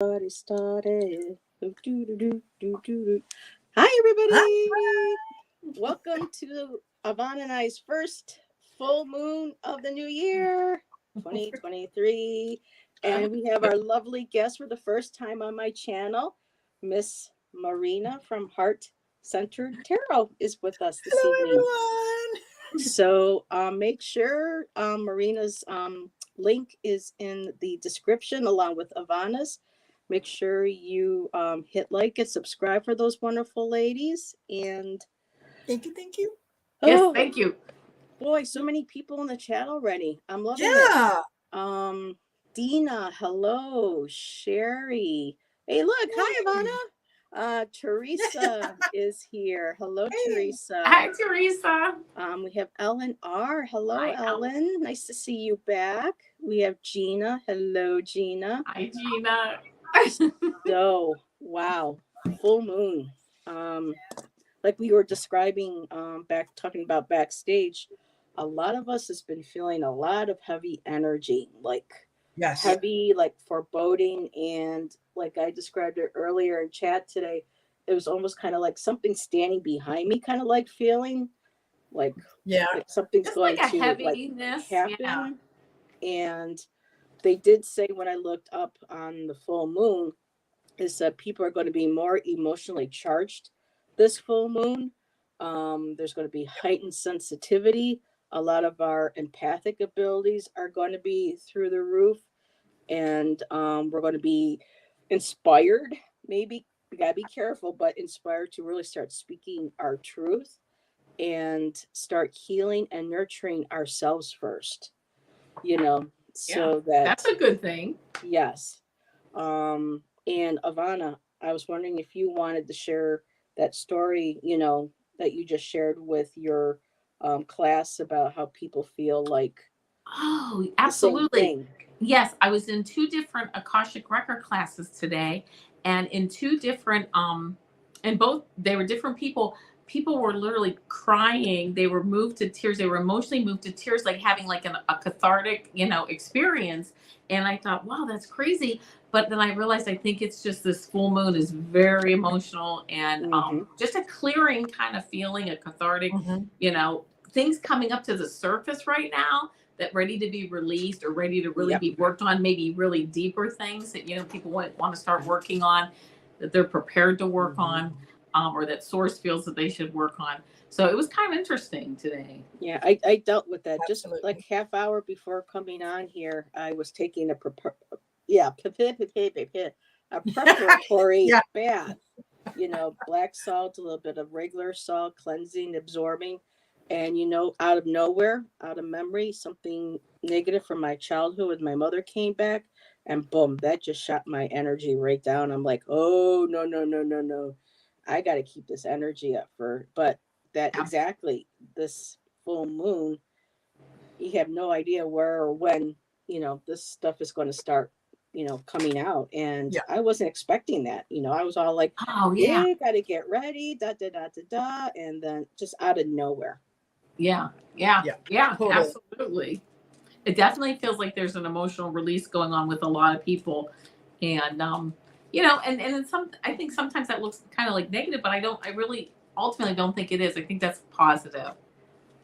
Party started. Do, do, do, do, do, do. Hi, Hi. everybody. Welcome to Avana and I's first full moon of the new year, 2023. And we have our lovely guest for the first time on my channel, Miss Marina from Heart Centered Tarot is with us this Hello, evening. everyone. So make sure Marina's link is in the description along with Ivana's. Make sure you hit like and subscribe for those wonderful ladies. And Thank you. Thank you. Yes, oh thank you. boy, so many people in the chat already. I'm loving it. Yeah. Um, Dina, hello. Sherry. Hey, look. Hi, Hey. Ivana. Teresa is here. Hello, Hey. Teresa. Hi, Teresa. We have Ellen R. Hello, Hi, Ellen. Ellen. Nice to see you back. We have Gina. Hello, Gina. Hi, Gina. So, wow, full moon. Like we were describing back talking about backstage, a lot of us has been feeling a lot of heavy energy, like Yes. heavy, like foreboding, and like I described it earlier in chat today, it was almost kind of like something standing behind me, kind of like feeling like Yeah. something's Just like going a to like heaviness. Yeah. happen. And they did say when I looked up on the full moon is that people are going to be more emotionally charged this full moon. There's going to be heightened sensitivity. A lot of our empathic abilities are going to be through the roof, and we're going to be inspired. Maybe we got to be careful, but inspired to really start speaking our truth and start healing and nurturing ourselves first, you know, Yeah. so that, That's a good thing. yes. And Ivana, I was wondering if you wanted to share that story, that you just shared with your class about how people feel like Oh, the same absolutely. thing. Yes, I was in two different Akashic record classes today, and in two different and both they were different people. People were literally crying. They were moved to tears. They were emotionally moved to tears, like having like a cathartic, experience. And I thought, wow, that's crazy. But then I realized I think it's just this full moon is very emotional and Mm-hmm. just a clearing kind of feeling, a cathartic, Mm-hmm. you know, things coming up to the surface right now that ready to be released or ready to really Yep. be worked on, maybe really deeper things that people want to start working on, that they're prepared to work Mm-hmm. on, or that source feels that they should work on. So it was kind of interesting today. Yeah, I dealt with that just like Absolutely. half hour before coming on here. I was taking yeah, a preparatory Yeah. bath. Black salt, a little bit of regular salt, cleansing, absorbing, and out of nowhere, out of memory, something negative from my childhood with my mother came back, and boom, that just shot my energy right down. I'm like, oh no, no, no, no, no, I got to keep this energy up but that Yeah. exactly this full moon, you have no idea where or when this stuff is going to start coming out, and Yeah. I wasn't expecting that. I was all like, Oh yeah, yeah, gotta get ready, da da da da da, and then just out of nowhere. yeah, yeah, Yeah. yeah, Totally. absolutely. It definitely feels like there's an emotional release going on with a lot of people, and and in some, I think sometimes that looks kind of like negative, but I really ultimately don't think it is. I think that's positive.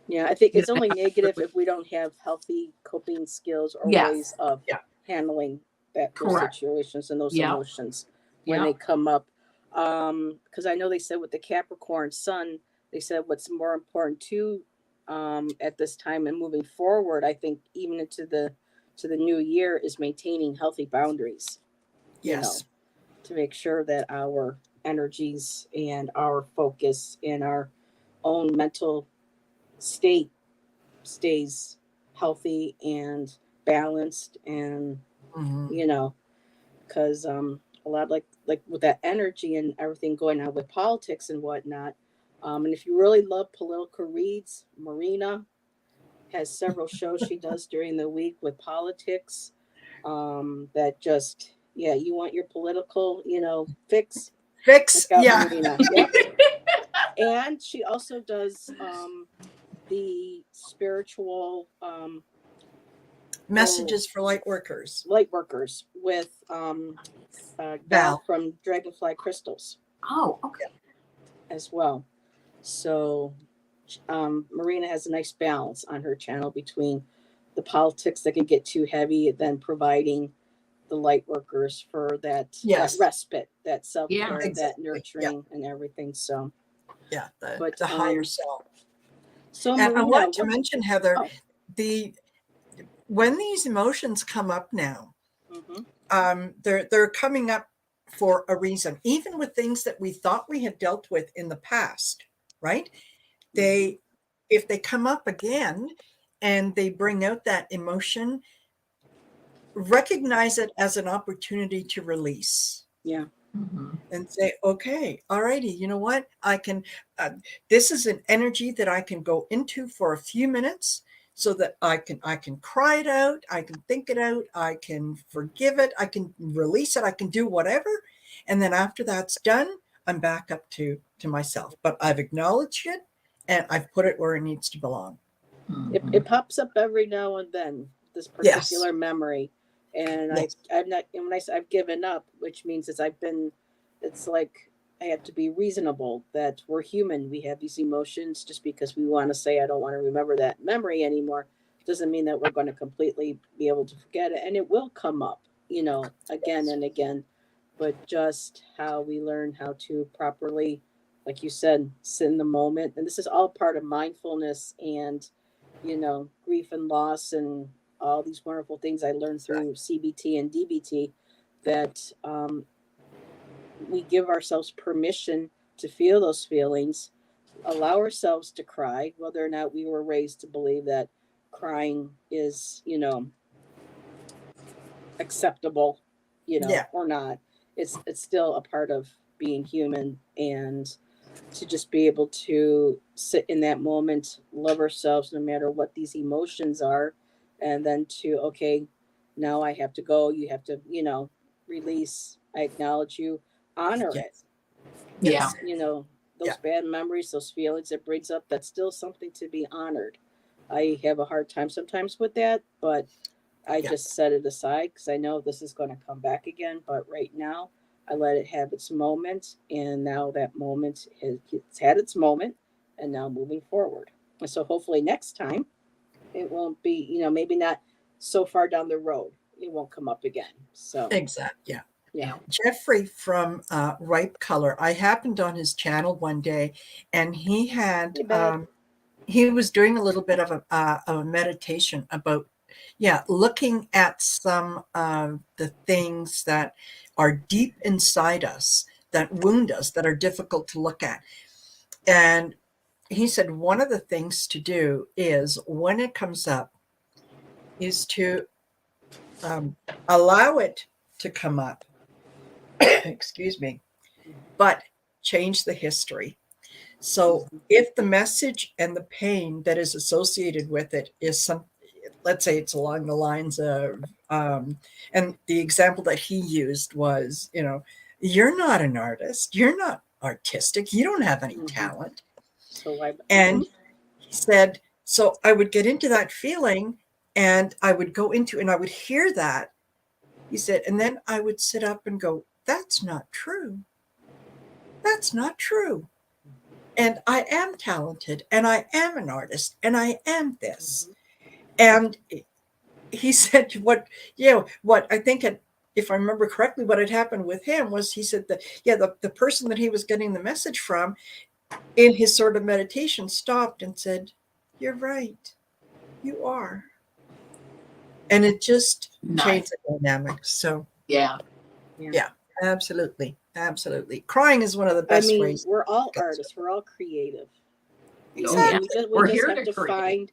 Yeah, I think You it's know, they only have to negative really, if we don't have healthy coping skills or ways yes, of Yeah. handling those correct. situations and those Yep, emotions when they yep. come up. Because I know they said with the Capricorn Sun, they said what's more important too, at this time and moving forward. I think even into the new year is maintaining healthy boundaries. You know, Yes. to make sure that our energies and our focus and our own mental state stays healthy and balanced, and Mm-hmm. you know because a lot like with that energy and everything going on with politics and whatnot. And if you really love political reads, Marina has several shows she does during the week with politics, that just, yeah, you want your political fix, check Fix. out Yeah. Marina. Yep. And she also does the spiritual Messages for light workers. light workers with Val Val. from Dragonfly Crystals Oh, okay. as well. So Marina has a nice balance on her channel between the politics that can get too heavy, then providing the light workers for that Yes. respite, that self care, Yeah. that Exactly. nurturing, and everything. So, Yeah, but the higher self. so And I Marina, wanted to mention, Heather, oh, when these emotions come up now, mhm. they're coming up for a reason. Even with things that we thought we had dealt with in the past, right? They, if they come up again and they bring out that emotion, recognize it as an opportunity to release. Yeah. And say, okay, all righty, you know what? I can, this is an energy that I can go into for a few minutes so that I can cry it out. I can think it out. I can forgive it. I can release it. I can do whatever. And then after that's done, I'm back up to myself, but I've acknowledged it and I've put it where it needs to belong. It pops up every now and then, this Yes. particular memory. And Yes. I've not, and when I say I've given up, which means it's like I have to be reasonable that we're human. We have these emotions. Just because we want to say, I don't want to remember that memory anymore, doesn't mean that we're going to completely be able to forget it. And it will come up, again and again. But just how we learn how to properly, like you said, sit in the moment. And this is all part of mindfulness and grief and loss and all these wonderful things I learned through CBT and DBT, that we give ourselves permission to feel those feelings, allow ourselves to cry, whether or not we were raised to believe that crying is, acceptable, Yeah. or not. It's still a part of being human, and to just be able to sit in that moment, love ourselves no matter what these emotions are, and then to, okay, now I have to go. You have to, release. I acknowledge you, honor it. Yes. Yeah. Those bad memories, those feelings it brings up, that's still something to be honored. I have a hard time sometimes with that, but I just set it aside because I know this is going to come back again. But right now, I let it have its moment, and now that moment it's had its moment, and now moving forward. And so hopefully next time it won't be, maybe not so far down the road, it won't come up again. So Exactly. yeah. Jeffrey from Ripe Color, I happened on his channel one day and he had, he was doing a little bit of a meditation about, looking at some of the things that are deep inside us, that wound us, that are difficult to look at. And he said one of the things to do is when it comes up is to allow it to come up, excuse me, but change the history. So if the message and the pain that is associated with it is some, let's say it's along the lines of, and the example that he used was, you're not an artist, you're not artistic, you don't have any talent. So and he said, so I would get into that feeling and I would go into, and I would hear that. He said, and then I would sit up and go, that's not true. That's not true. And I am talented and I am an artist and I am this. And he said, what I think, if I remember correctly, what had happened with him was he said that, the person that he was getting the message from in his sort of meditation stopped and said, you're right. You are. And it just changed the dynamic. So yeah, absolutely. Absolutely. Crying is one of the best ways. We're all artists. We're all creative. Exactly. We just have to find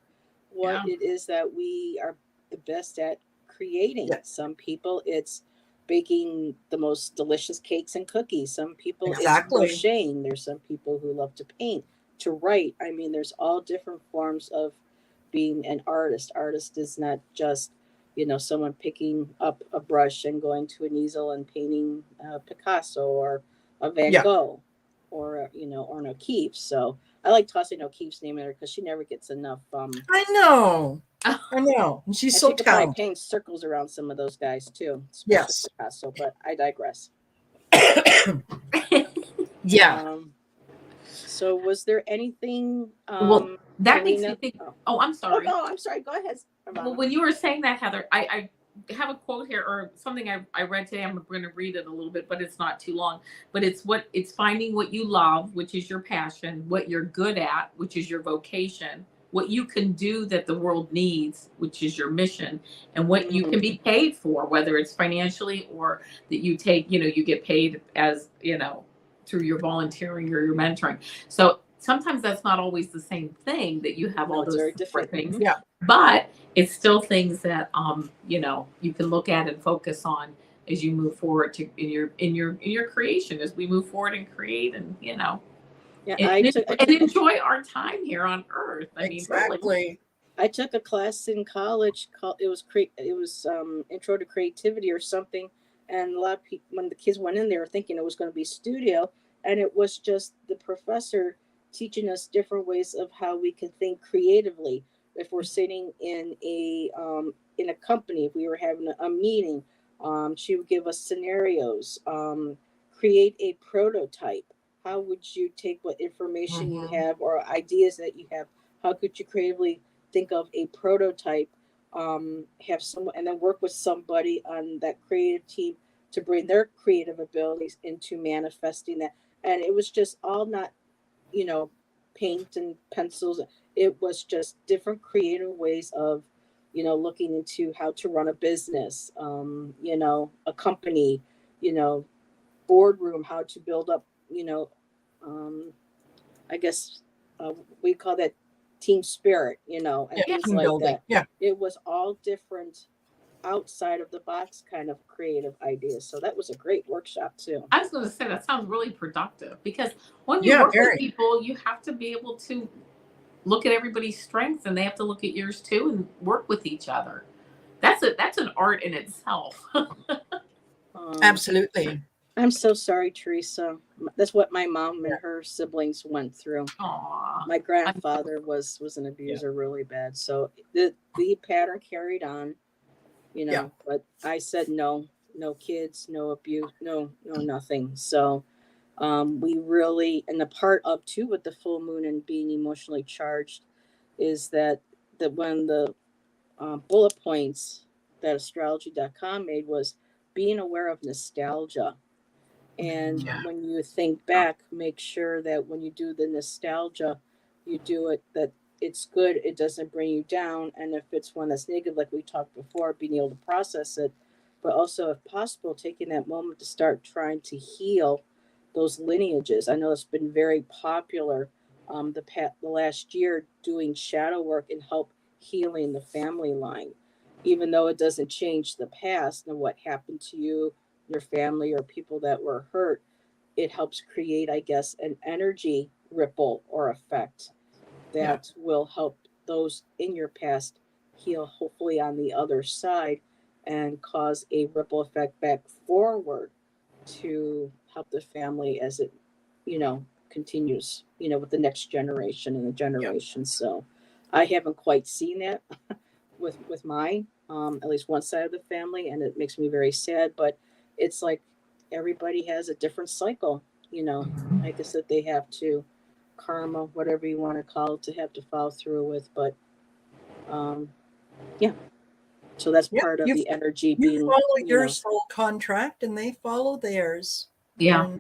what it is that we are the best at creating. Yeah. Some people it's baking the most delicious cakes and cookies. Some people it's Exactly. crocheting. There's some people who love to paint, to write. There's all different forms of being an artist. Artist is not just, someone picking up a brush and going to an easel and painting Picasso or a Van Gogh or, or an O'Keeffe. So I like tossing O'Keefe's name in her because she never gets enough. I know. And she's And so she could probably talented. paint circles around some of those guys too, especially Yes. Picasso. But I digress. Yeah. So was there anything? Well, that makes me Marina? think. Oh, I'm Oh sorry. no, I'm sorry. Go ahead. Well, when you were saying that, Heather, I have a quote here or something I read today. I'm going to read it a little bit, but it's not too long. But it's finding what you love, which is your passion, what you're good at, which is your vocation, what you can do that the world needs, which is your mission, and what you can be paid for, whether it's financially or that you take, you get paid as, through your volunteering or your mentoring. So sometimes that's not always the same thing that you have all those very different things. Yeah. But it's still things that you can look at and focus on as you move forward in your creation, as we move forward and create and and enjoy our time here on Earth. I mean, Exactly. really. I took a class in college called it was Intro to Creativity or something, and a lot of people, when the kids went in there thinking it was going to be studio, and it was just the professor teaching us different ways of how we can think creatively. If we're sitting in a company, if we were having a meeting, she would give us scenarios. Create a prototype. How would you take what information you have or ideas that you have? How could you creatively think of a prototype, have someone, and then work with somebody on that creative team to bring their creative abilities into manifesting that? And it was just all not, paint and pencils. It was just different creative ways of, looking into how to run a business, a company, boardroom, how to build up, I guess we call that team spirit, and things team like building. that. Yeah. It was all different outside of the box kind of creative ideas. So that was a great workshop too. I was going to say that sounds really productive because when you work with people, you have to be able to look at everybody's strengths and they have to look at yours too and work with each other. That's an art in itself. Absolutely. I'm so sorry, Teresa. That's what my mom and her siblings went through. Aww. My grandfather was an abuser really bad. So the pattern carried on, but I said no kids, no abuse, no nothing. So we really, and the part of too with the full moon and being emotionally charged is that when the bullet points that astrology.com made was being aware of nostalgia. And when you think back, make sure that when you do the nostalgia, you do it that it's good, it doesn't bring you down. And if it's one that's negative, like we talked before, being able to process it, but also, if possible, taking that moment to start trying to heal those lineages. I know it's been very popular the last year doing shadow work and help healing the family line, even though it doesn't change the past and what happened to you, your family, or people that were hurt. It helps create, I guess, an energy ripple or effect that will help those in your past heal, hopefully on the other side, and cause a ripple effect back forward to help the family as it, continues, with the next generation and the generation. So I haven't quite seen that with mine, at least one side of the family, and it makes me very sad. But it's like everybody has a different cycle, I guess that they have to karma, whatever you want to call it, to have to follow through with. But yeah, so that's part of the energy being. You follow your soul contract, and they follow theirs. Yeah.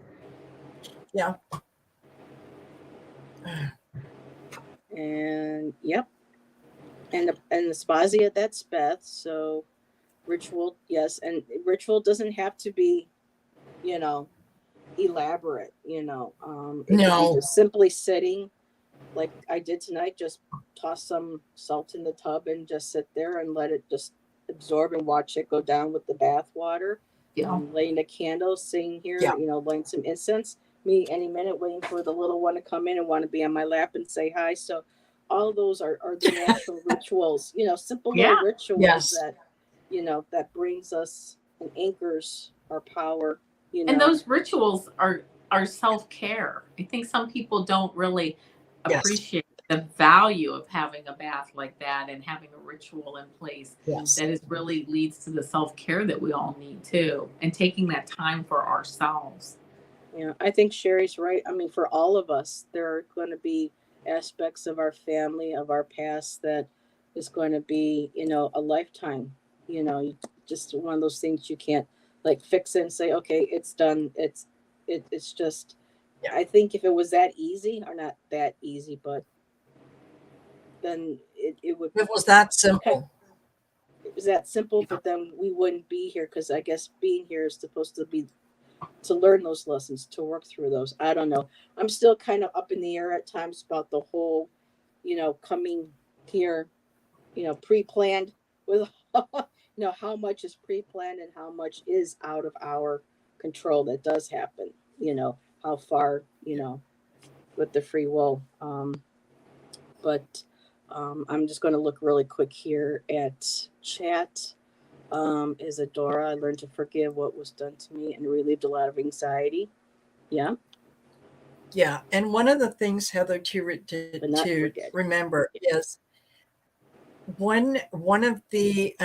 And yep. And the spazia, that's Beth. So ritual, yes, and ritual doesn't have to be, elaborate. It could be just simply sitting, like I did tonight. Just toss some salt in the tub and just sit there and let it just absorb and watch it go down with the bath water. Laying a candle, sitting here, lighting some incense. Me any minute waiting for the little one to come in and want to be on my lap and say hi. So all those are the natural rituals, simple little rituals that, that brings us and anchors our power. And those rituals are self-care. I think some people don't really Yes. appreciate the value of having a bath like that and having a ritual in place Yes. that is really leads to the self-care that we all need too, and taking that time for ourselves. Yeah, I think Sherry's right. I mean, for all of us, there are going to be aspects of our family, of our past that is going to be, a lifetime. Just one of those things you can't like fix it and say, okay, it's done. It's just. Yeah. I think if it was that easy, or not that easy, but then it would. It was that Okay, simple. it was that simple, Yeah. but then we wouldn't be here because I guess being here is supposed to be to learn those lessons, to work through those. I don't know. I'm still kind of up in the air at times about the whole, coming here, pre-planned with, how much is pre-planned and how much is out of our control that does happen, how far, with the free will. But I'm just going to look really quick here at chat. Isadora, I learned to forgive what was done to me and relieved a lot of anxiety. Yeah, Yeah. And one of the things, Heather, but not to forget. remember is one of the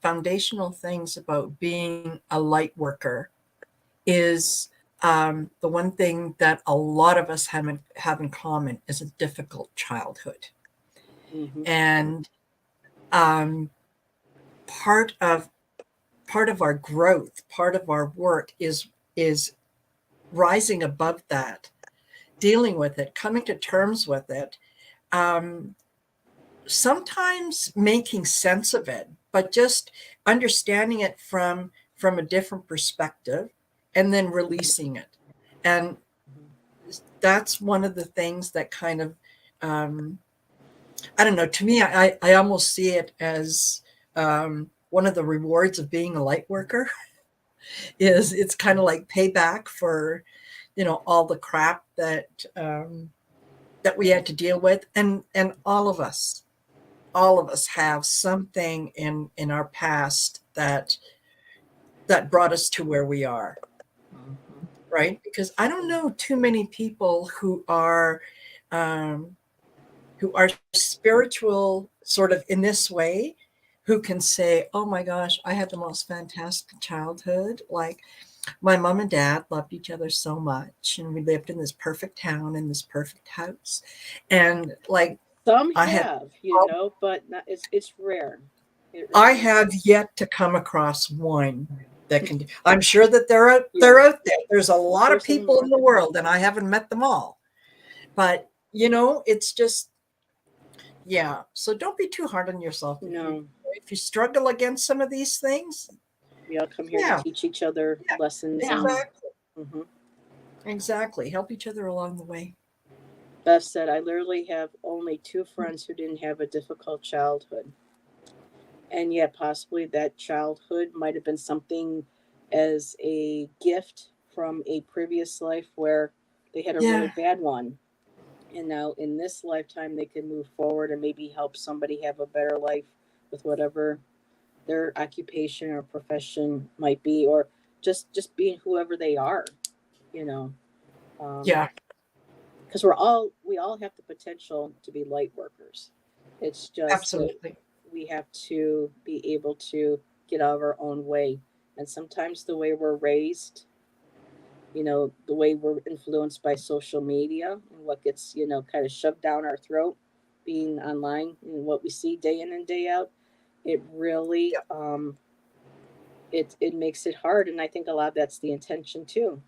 foundational things about being a light worker is the one thing that a lot of us have in common is a difficult childhood. Mm-hmm. And um, part of our growth, part of our work is rising above that, dealing with it, coming to terms with it, um, sometimes making sense of it, but just understanding it from a different perspective, and then releasing it. And that's one of the things that kind of I don't know, to me, I almost see it as one of the rewards of being a light worker is it's kind of like payback for, all the crap that we had to deal with. And all of us have something in our past that brought us to where we are, Mhm. right? Because I don't know too many people um, who are spiritual sort of in this way, who can say, oh my gosh, I had the most fantastic childhood. Like my mom and dad loved each other so much, and we lived in this perfect town in this perfect house. And like Some I had, have, but not, it's rare. It I really is. have yet to come across one that can. I'm sure that they're Yeah, out there. There's a lot of there's some people in the more. world, and I haven't met them all. But it's just, yeah. So don't be too hard on yourself No, if you struggle against some of these things. we all come here to Yeah, teach each other yeah, lessons, Yeah. and exactly, mhm. exactly. Help each other along the way. Beth said, I literally have only two friends who didn't have a difficult childhood. And yet, possibly that childhood might have been something as a gift from a previous life where they had a really Yeah, bad one. And now in this lifetime, they can move forward and maybe help somebody have a better life with whatever their occupation or profession might be, or just being whoever they are, you know. Um, yeah, because we all have the potential to be light workers. It's just that absolutely. we have to be able to get out of our own way. And sometimes the way we're raised, the way we're influenced by social media and what gets, kind of shoved down our throat, being online and what we see day in and day out, it really Yeah, it makes it hard. And I think a lot of that's the intention too.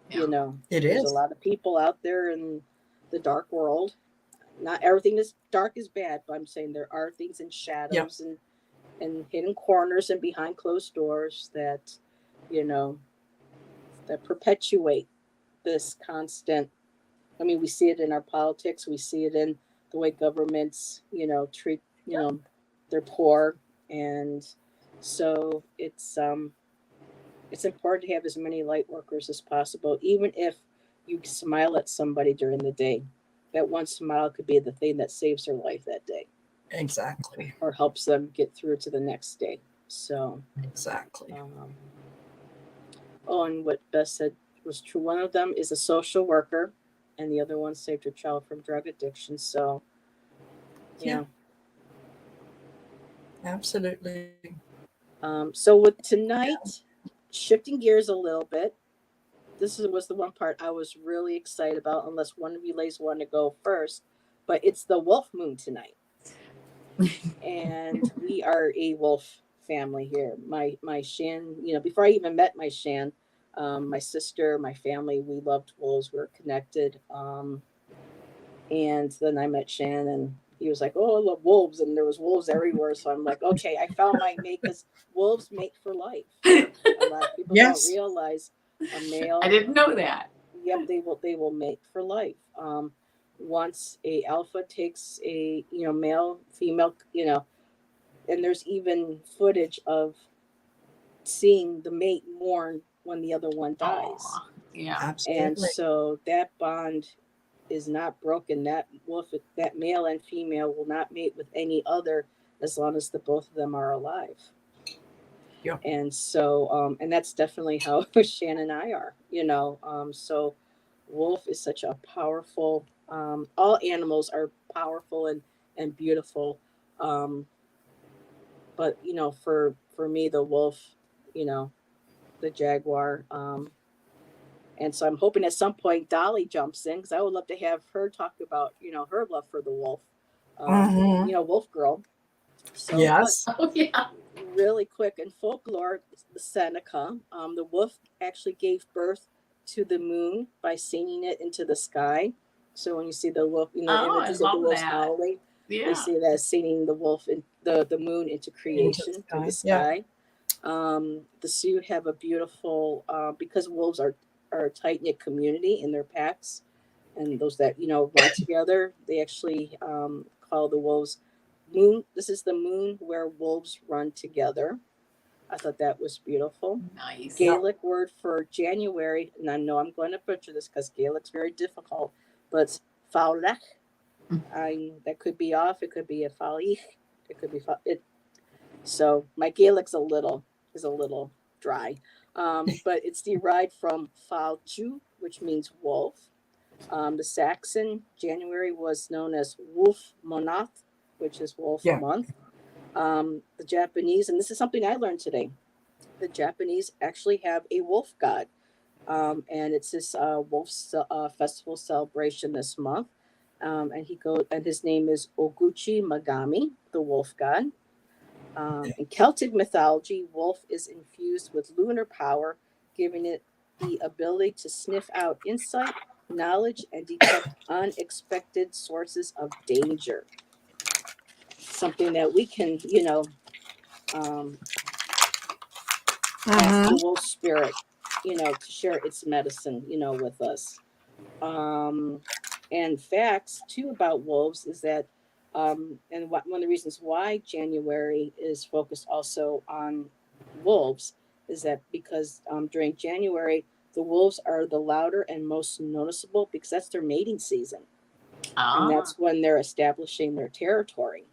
Yeah. it There's a is. lot of people out there in the dark world. Not everything is dark is bad, but I'm saying there are things in Yeah, shadows and hidden corners and behind closed doors that, you know, that perpetuate this constant. I mean, we see it in our politics. We see it in the way governments, treat, their poor. And so it's important to have as many light workers as possible, even if you smile at somebody during the day. That one smile could be the thing that saves their life that day exactly, or helps them get through to the next day. So, exactly. um, oh, and what Beth said was true. One of them is a social worker. and the other one saved her child from drug addiction. So, Yeah. Absolutely. So with tonight, shifting gears a little bit, was the one part I was really excited about, unless one of you ladies want to go first. But it's the wolf moon tonight. And we are a wolf family here. My Shan, before I even met my Shan, my sister, my family, we loved wolves. We were connected. And then I met Shan, and he was like, "Oh, I love wolves," and there was wolves everywhere. So I'm like, "Okay, I found my mate," because wolves mate for life. A lot of people don't Yes. realize a male. I didn't know that. Yep, they will mate for life. Once a alpha takes a male, female, and there's even footage of seeing the mate mourn when the other one dies. Aw, yeah. And Absolutely. so that bond is not broken. That wolf, that male and female, will not mate with any other as long as the both of them are alive. Yeah. And so, and that's definitely how Shan and I are. So wolf is such a powerful. All animals are powerful and beautiful, but for me, the wolf, you know, the jaguar. And so I'm hoping at some point Dolly jumps in, because I would love to have her talk about, her love for the wolf, Hmm. wolf girl. So, but Yes. Oh, yeah. really quick, in folklore, the Seneca, the wolf actually gave birth to the moon by singing it into the sky. So when you see the wolf, Oh, I images of the love wolves that. howling, they Yeah. see that as singing the wolf and the moon into Into the creation through the sky. Yeah. sky. The Sioux have a beautiful, because wolves are a tight knit community in their packs, and those that run together. They actually call the wolves moon. This is the moon where wolves run together. I thought that was beautiful. Nice. Yeah. Gaelic word for January, and I know I'm going to butcher this because Gaelic's very difficult, but it's fáileach. That could be off. It could be a fáich. It could be it. So my Gaelic's is a little dry, but it's derived from fáilchu, which means wolf. The Saxon January was known as Wolf Monath, which is wolf Yeah. month. The Japanese, and this is something I learned today, the Japanese actually have a wolf god, and it's this wolf festival celebration this month. And his name is Oguchi Magami, the wolf god. In Celtic mythology, wolf is infused with lunar power, giving it the ability to sniff out insight, knowledge, and detect unexpected sources of danger. Something that we can, um, ask the Hmm. wolf spirit, to share its medicine, with us. Um, and facts too about wolves is that, one of the reasons why January is focused also on wolves is that because during January the wolves are the louder and most noticeable, because that's their mating season, and Ah. that's when they're establishing their territory.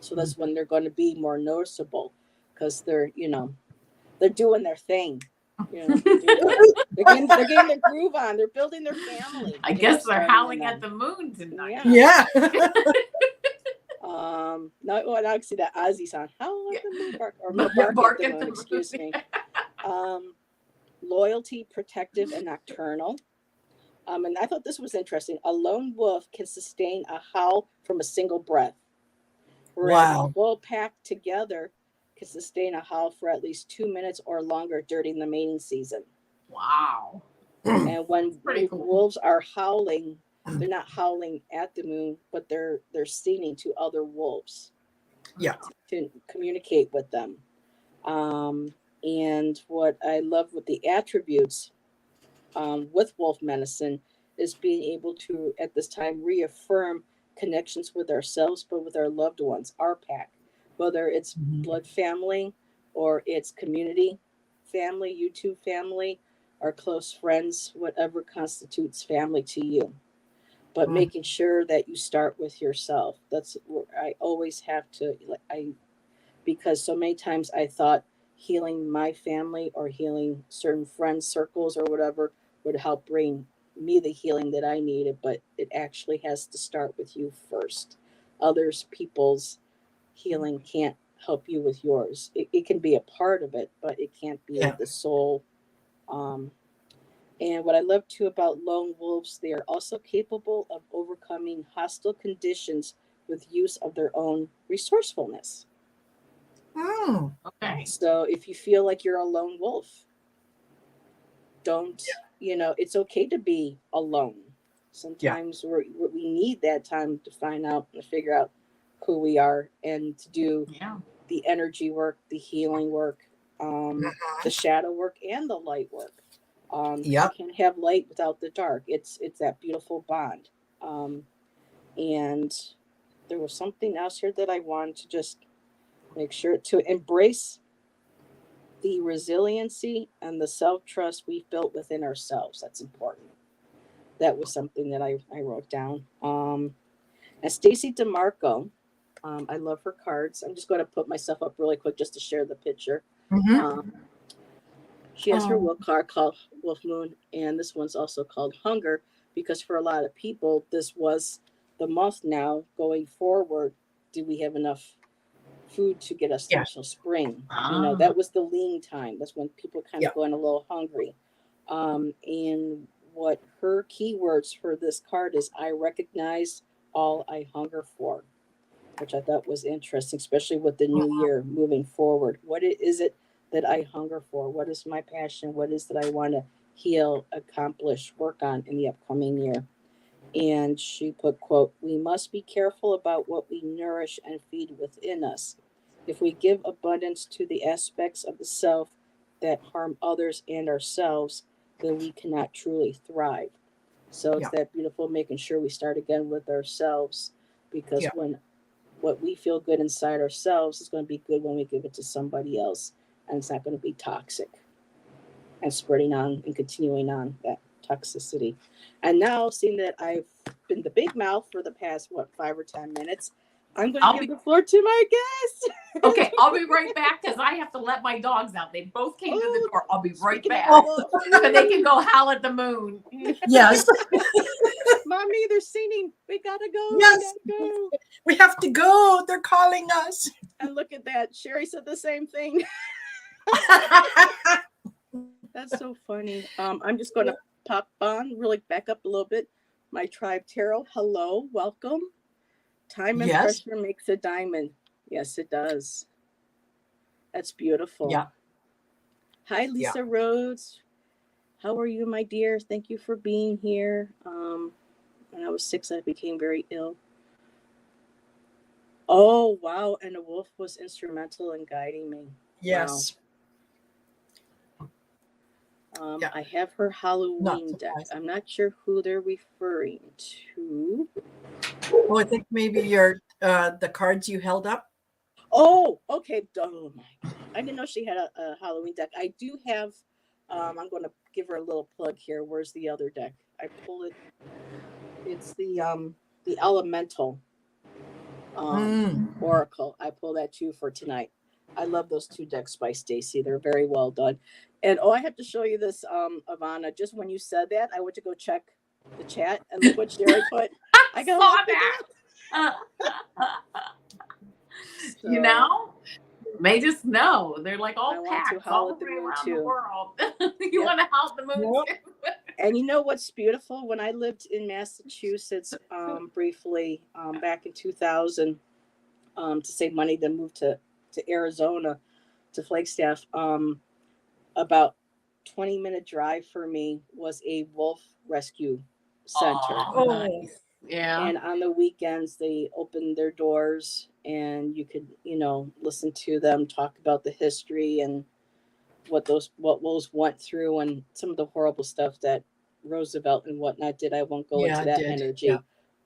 So that's when they're going to be more noticeable, because they're doing their thing. They're getting their groove on. They're building their family. I They're guess they're starting howling them at the moon tonight. Yeah. Yeah. Now I see that Ozzy song. How Yeah. at the moon bark, or no, bark at the moon. Excuse me. Loyalty, protective, and nocturnal. And I thought this was interesting. A lone wolf can sustain a howl from a single breath, whereas a Wow. full pack together can sustain a howl for at least 2 minutes or longer during the mating season. Wow. And when Pretty cool. wolves are howling, they're not howling at the moon, but they're singing to other wolves. Yeah. To communicate with them. And what I love with the attributes, with wolf medicine, is being able to at this time reaffirm connections with ourselves, but with our loved ones, our pack, whether it's Mhm. blood family or it's community family, YouTube family, or close friends, whatever constitutes family to you. But Mm. making sure that you start with yourself. That's where I always have to. Because so many times I thought healing my family or healing certain friends circles or whatever would help bring me the healing that I needed, but it actually has to start with you first. Others people's healing can't help you with yours. It can be a part of it, but it can't be Yeah. the sole. Um, and what I love too about lone wolves, they are also capable of overcoming hostile conditions with use of their own resourcefulness. Mm. Okay. So if you feel like you're a lone wolf, don't, it's okay to be alone. Yeah. Sometimes we need that time to find out and figure out who we are and to do Yeah. the energy work, the healing work, the shadow work, and the light work. You Yep. can't have light without the dark. It's that beautiful bond. Um, and there was something else here that I wanted to just make sure to embrace the resiliency and the self trust we've built within ourselves. That's important. That was something that I wrote down. And Stacy DeMarco, I love her cards. I'm just going to put myself up really quick just to share the picture. Mm-hmm. She has her Oh. will card called Wolf Moon, and this one's also called Hunger because for a lot of people, this was the month now going forward. Do we have enough food to get us through Yeah. till spring? Ah. That was the lean time. That's when people kind Yeah. of going a little hungry. And what her keywords for this card is I recognize all I hunger for, which I thought was interesting, especially with the new year moving forward. What is it that I hunger for? What is my passion? What is that I want to heal, accomplish, work on in the upcoming year? And she put, quote, we must be careful about what we nourish and feed within us. If we give abundance to the aspects of the self that harm others and ourselves, then we cannot truly thrive. So it's Yeah. that beautiful making sure we start again with ourselves because Yeah. when what we feel good inside ourselves is going to be good when we give it to somebody else, and it's not going to be toxic and spreading on and continuing on that toxicity. And now, seeing that I've been the big mouth for the past 5 or 10 minutes, I'm going to give the floor to my guest. Okay, I'll be right back because I have to let my dogs out. They both came to the door. I'll be right back. Oh, So they can go howl at the moon. yes. Mommy, they're singing. We gotta go. Yes. We gotta go. We have to go. They're calling us. And look at that. Sherry said the same thing. That's so funny. I'm just going to pop on, really back up a little bit. My tribe tarot. Hello, welcome. Time and Yes. pressure makes a diamond. Yes, it does. That's beautiful. Yeah. Hi, Lisa Rhodes. How are you, my dear? Thank you for being here. When I was 6, I became very ill. Oh, wow. And a wolf was instrumental in guiding me. Yes. Wow. Yeah. I have her Halloween deck. I'm not sure who they're referring to. Oh, I think maybe your the cards you held up. Oh, okay. Oh my God. I didn't know she had a Halloween deck. I do have, I'm going to give her a little plug here. Where's the other deck? I pull it. It's the Elemental Oracle. I pull that too for tonight. I love those 2 decks by Stacy. They're very well done. And I have to show you this, Avana. Just when you said that, I went to go check the chat and look what Sherry put. I got saw that. So, You know, they just know. They're like I all want to packed howl all at the the way moon around too. the world. You want to howl at the moon too? And you know what's beautiful? When I lived in Massachusetts briefly back in 2000 to save money, then moved to Arizona to Flagstaff. About 20-minute drive for me was a wolf rescue center. Oh, nice. Yeah. And on the weekends, they opened their doors and you could, listen to them talk about the history and what wolves went through and some of the horrible stuff that Roosevelt and whatnot did. I won't go into that energy,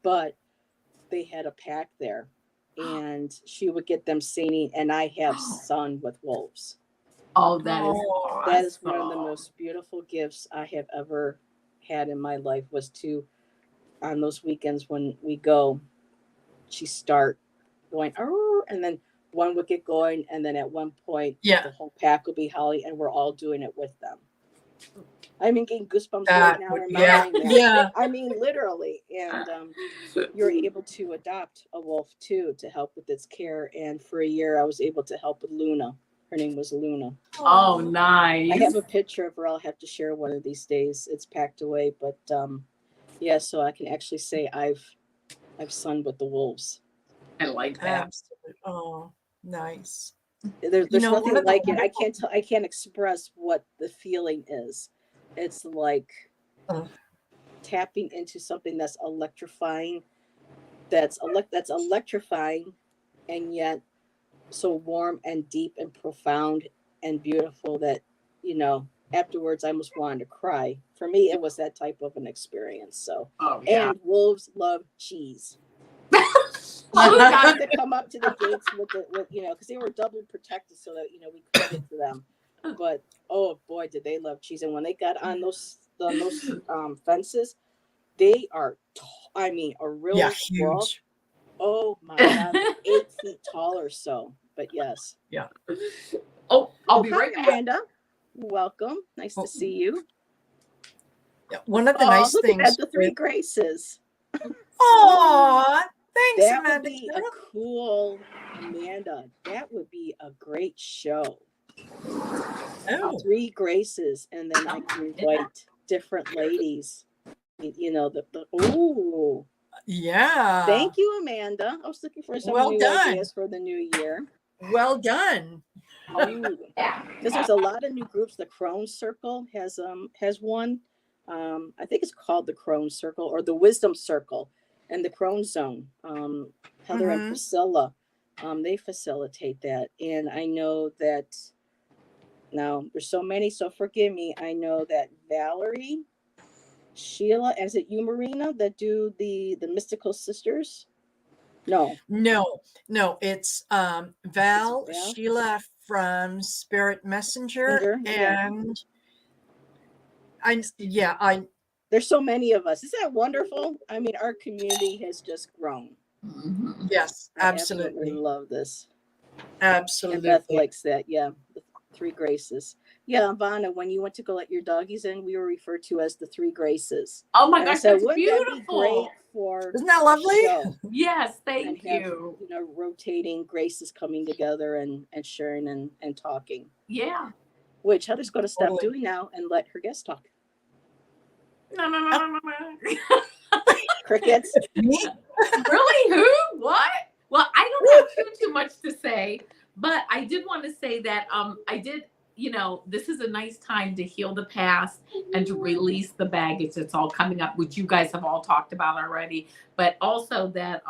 but they had a pack there and she would get them singing, and I have sung with wolves. Oh, that is awesome. That is one of the most beautiful gifts I have ever had in my life, was to, on those weekends when we go, she start going, oh, and then one would get going, and then at one point, the whole pack would be howling, and we're all doing it with them. I'm getting goosebumps right That now would, yeah, remembering that. yeah. I mean, literally. And you're able to adopt a wolf too to help with its care. And for a year, I was able to help with Luna. Her name was Luna. Oh, I nice. have a picture of her. I'll have to share one of these days. It's packed away, but yeah. So I can actually say I've sunned with the wolves. I like that. Absolutely. Oh, nice. There's You know, one nothing of the like it. wonderful, I can't express what the feeling is. It's like oh, tapping into something that's electrifying. That's electrifying, and yet so warm and deep and profound and beautiful that afterwards I almost wanted to cry. For me, it was that type of an experience. So, Oh, yeah. and wolves love cheese. Oh, You God. have to come up to the gates with because they were double protected so that we could get to them. But oh boy, did they love cheese! And when they got on those fences, they are, I mean, a yeah, real rough. huge. Oh my God, like 8 feet tall or so. But yes. Yeah. Oh, I'll Oh, be hi, right back. Amanda. Welcome. Nice to Well, see you. yeah, one of the Oh, nice look at that, things the three with, graces. oh, thanks, That would Amanda. be a cool, Amanda. That would be a great show. Oh, Three graces, and then I can invite different ladies. Ooh. yeah. Thank you, Amanda. I was looking for some Well new done. ideas for the new year. Well done. Ooh. Because there's a lot of new groups. The Crone Circle has one. I think it's called the Crone Circle or the Wisdom Circle, and the Crone Zone. Heather and Mm-hmm. Priscilla, they facilitate that, and I know that now there's so many. So forgive me. I know that Valerie, Sheila, is it you, Marina, that do the Mystical Sisters? No, No, it's it's Val, Val. Sheila from Spirit Messenger, Messenger, yeah. and I There's so many of us. Isn't that wonderful? I mean, our community has just grown. Mhm. yes, I absolutely absolutely, love this. And Beth absolutely. likes that. Yeah, the three graces. Yeah, Avana, when you went to go let your doggies in, we were referred to as the three graces. Oh my And I gosh, said, that's wouldn't that be great beautiful. for Isn't that a lovely? show Yes, and thank have you. rotating graces coming together and sharing and talking, Yeah. which Heather's going to stop Totally. doing now and let her guests talk. No, no, no, Oh, no, no, no. Crickets. me? Really? Who? What? Well, I don't have too much to say, but I did want to say that I did, this is a nice time to heal the past and to release the baggage that's all coming up, which you guys have all talked about already, but also that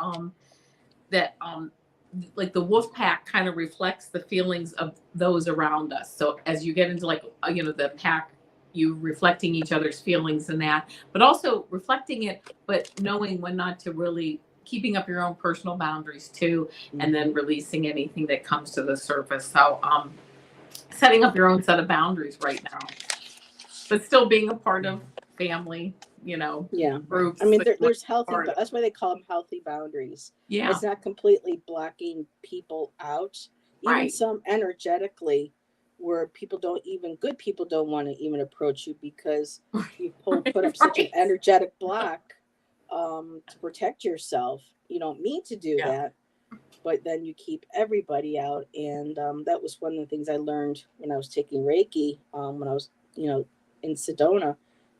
like the wolf pack kind of reflects the feelings of those around us. So as you get into like the pack, you reflecting each other's feelings and that, but also reflecting it, but knowing when not to really keeping up your own personal boundaries too, and then releasing anything that comes to the surface. So setting up your own set of boundaries right now, but still being a part of family, Yeah. groups. I mean, that you there's want healthy, to be part but of. that's why they call them healthy boundaries. Yeah, It's not completely blocking people out, even right. some energetically, where good people don't want to even approach you because you put up such an Right. energetic block to protect yourself. You don't mean to do Yeah. that, but then you keep everybody out. And that was one of the things I learned when I was taking Reiki, when I was, in Sedona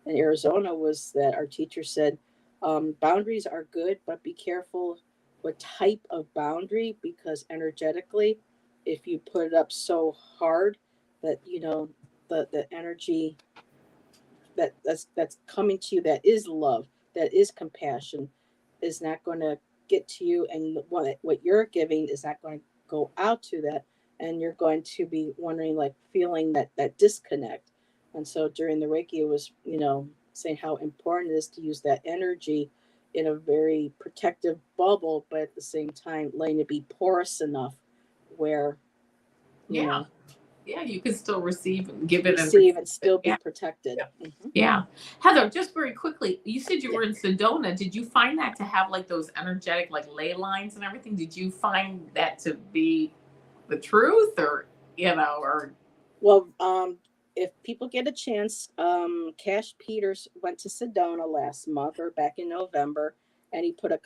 in Arizona, was that our teacher said, boundaries are good, but be careful what type of boundary, because energetically, if you put it up so hard that, the energy that's coming to you, that is love, that is compassion, is not going to get to you, and what you're giving is not going to go out to that, and you're going to be wondering, like, feeling that disconnect. And so during the Reiki, it was, saying how important it is to use that energy in a very protective bubble, but at the same time letting it be porous enough where, you Yeah. know Yeah, you can still receive and give it and receive receive and it. still be Yeah. protected. Yeah. Mhm. Yeah. Heather, just very quickly, you said you Yeah. were in Sedona. Did you find that to have like those energetic like ley lines and everything? Did you find that to be the truth or? Well, if people get a chance, Cash Peters went to Sedona last month or back in November, and he put a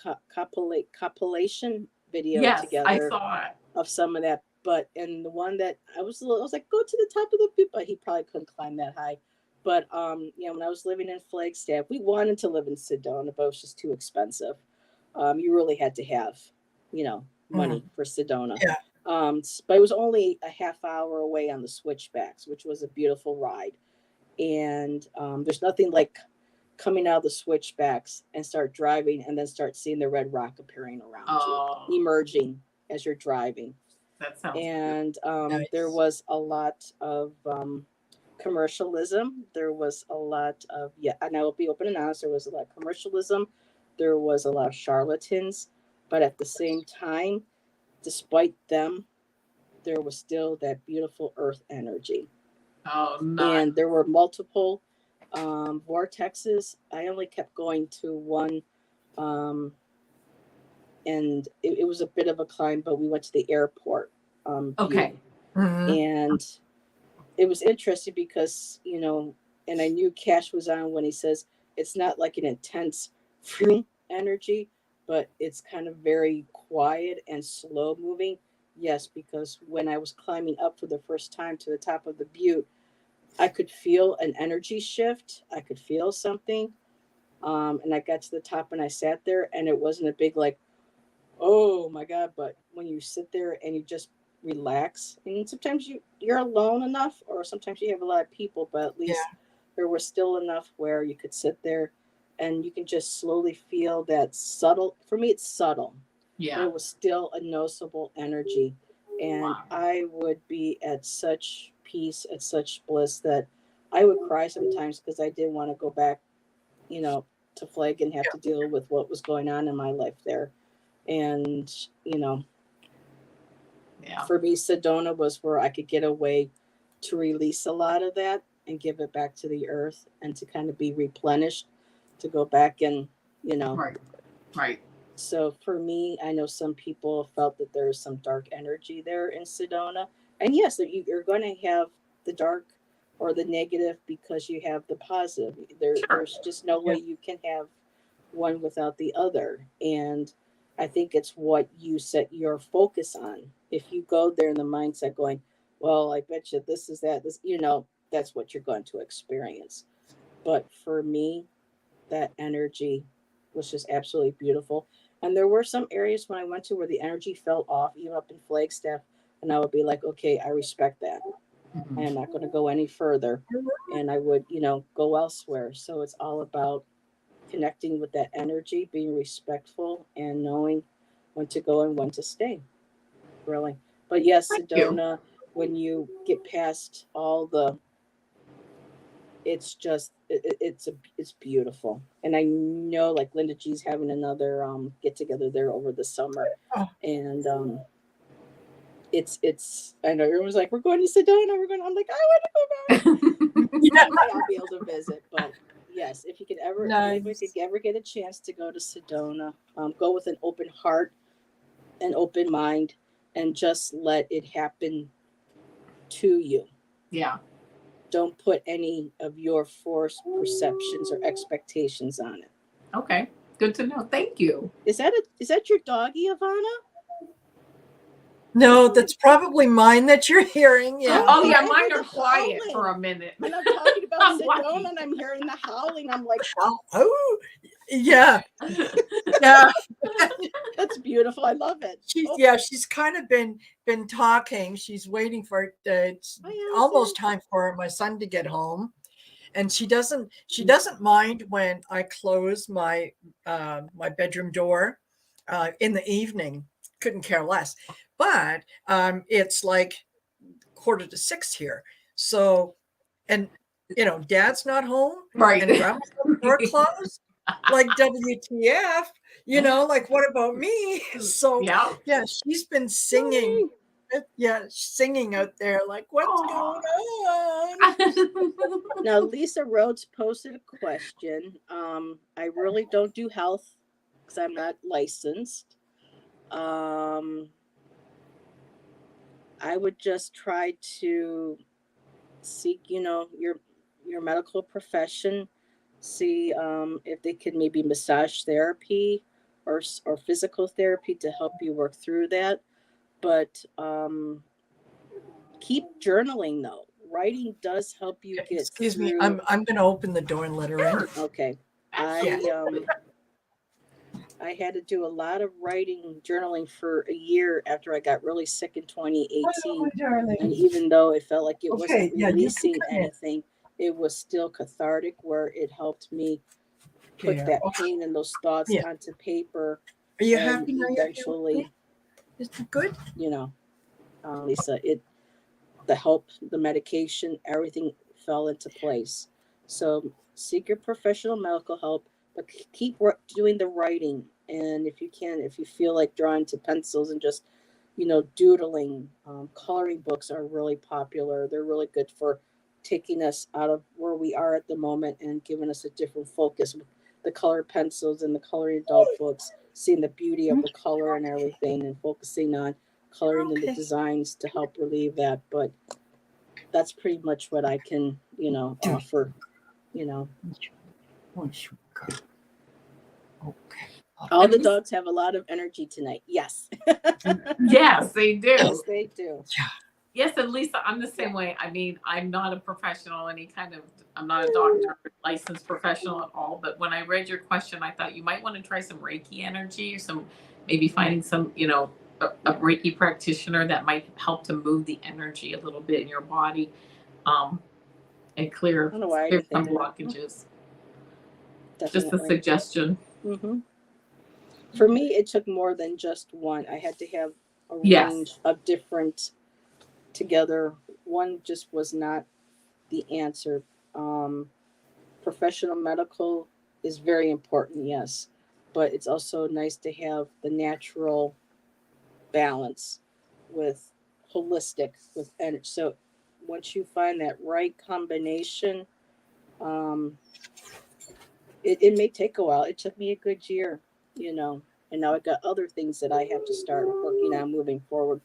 compilation video Yes, I together saw it. of some of that. But and the one that I was like, go to the top of the butte, but he probably couldn't climb that high. But when I was living in Flagstaff, we wanted to live in Sedona, but it was just too expensive. You really had to have, money for Sedona. Yeah. But it was only a half hour away on the switchbacks, which was a beautiful ride. And there's nothing like coming out of the switchbacks and start driving and then start seeing the red rock appearing around you, emerging as you're driving. That sounds And Nice. there was a lot of commercialism. There was a lot of, and I will be open and honest, there was a lot of commercialism. There was a lot of charlatans. But at the same time, despite them, there was still that beautiful earth energy. Oh, nice. And there were multiple vortexes. I only kept going to one, and it was a bit of a climb, but we went to the airport. Okay. And it was interesting because, and I knew Cash was on when he says it's not like an intense energy, but it's kind of very quiet and slow moving. Yes, because when I was climbing up for the first time to the top of the butte, I could feel an energy shift. I could feel something. And I got to the top and I sat there, and it wasn't a big like, oh my God. But when you sit there and you just relax, and sometimes you're alone enough, or sometimes you have a lot of people, but at least there was still enough where you could sit there and you can just slowly feel that subtle, for me, it's subtle. Yeah. But it was still a noticeable energy. And I would be at such peace, at such bliss that I would cry sometimes because I didn't want to go back, to Flag and have to deal with what was going on in my life there. And, for me, Sedona was where I could get away to release a lot of that and give it back to the earth and to kind of be replenished, to go back and, Right. So for me, I know some people felt that there is some dark energy there in Sedona. And yes, you're going to have the dark or the negative because you have the positive. There's just no way you can have one without the other. And I think it's what you set your focus on. If you go there in the mindset going, well, I bet you this is that, this, that's what you're going to experience. But for me, that energy was just absolutely beautiful. And there were some areas when I went to where the energy fell off, even up in Flagstaff, and I would be like, okay, I respect that. I am not going to go any further. And I would, go elsewhere. So it's all about connecting with that energy, being respectful, and knowing when to go and when to stay. Really. But yes, Sedona, when you get past all the, it's just it's beautiful. And I know like Linda G's having another get together there over the summer. And it's I know everyone's like, we're going to Sedona, I'm like, I want to go back. I'll be able to visit. But yes, if you could ever get a chance to go to Sedona, go with an open heart, an open mind, and just let it happen to you. Yeah. Don't put any of your forced perceptions or expectations on it. Okay. Good to know. Thank you. Is that your doggy, Avana? No, that's probably mine that you're hearing. Yeah. Oh yeah, mine are quiet for a minute. And I'm talking about Sedona, and I'm hearing the howling. I'm like, oh, yeah, yeah. That's beautiful. I love it. She's kind of been talking. She's waiting for it's almost time for my son to get home, and she doesn't mind when I close my my bedroom door in the evening. Couldn't care less. But it's like 5:45 here, so and Dad's not home, right? And Grandma's door closed. Like WTF, like what about me? So yeah, she's been singing. Yeah, singing out there like, what's going on? Now, Lisa Rhodes posted a question. I really don't do health because I'm not licensed. I would just try to seek, your medical profession. See if they can maybe massage therapy or physical therapy to help you work through that. But keep journaling though. Writing does help you get Excuse me, through. I'm going to open the door and let her in. Okay. Yeah. I had to do a lot of writing, journaling for a year after I got really sick in 2018. my darling. And even though it felt like it wasn't Okay, yeah, you can releasing come in. anything, it was still cathartic where it helped me put Yeah. that pain and those thoughts Yeah. onto paper. Are you And happy now? eventually, Is it good? Lisa, the help, the medication, everything fell into place. So seek your professional medical help, but keep doing the writing. And if you can, if you feel like drawing to pencils and just, doodling, coloring books are really popular. They're really good for taking us out of where we are at the moment and giving us a different focus. The colored pencils and the coloring adult books, seeing the beauty of the color and everything, and focusing on coloring and the Okay. designs to help relieve that. But that's pretty much what I can, offer, Oh, sugar. Okay. All the dogs have a lot of energy tonight. Yes. Yes, they do. Yes, they do. Yeah. Yes, and Lisa, I'm the same way. I mean, I'm not a professional, I'm not a doctor, licensed professional at all. But when I read your question, I thought you might want to try some Reiki energy, or maybe finding some, a Reiki practitioner that might help to move the energy a little bit in your body, and clear, I don't know why I clear didn't some think of that. blockages. Definitely. Just a suggestion. Mm-hmm. For me, it took more than just one. I had to have a Yes. range of different together. One just was not the answer. Professional medical is very important, yes, but it's also nice to have the natural balance with holistic with energy. So once you find that right combination, um, it may take a while. It took me a good year, and now I got other things that I have to start working on moving forward,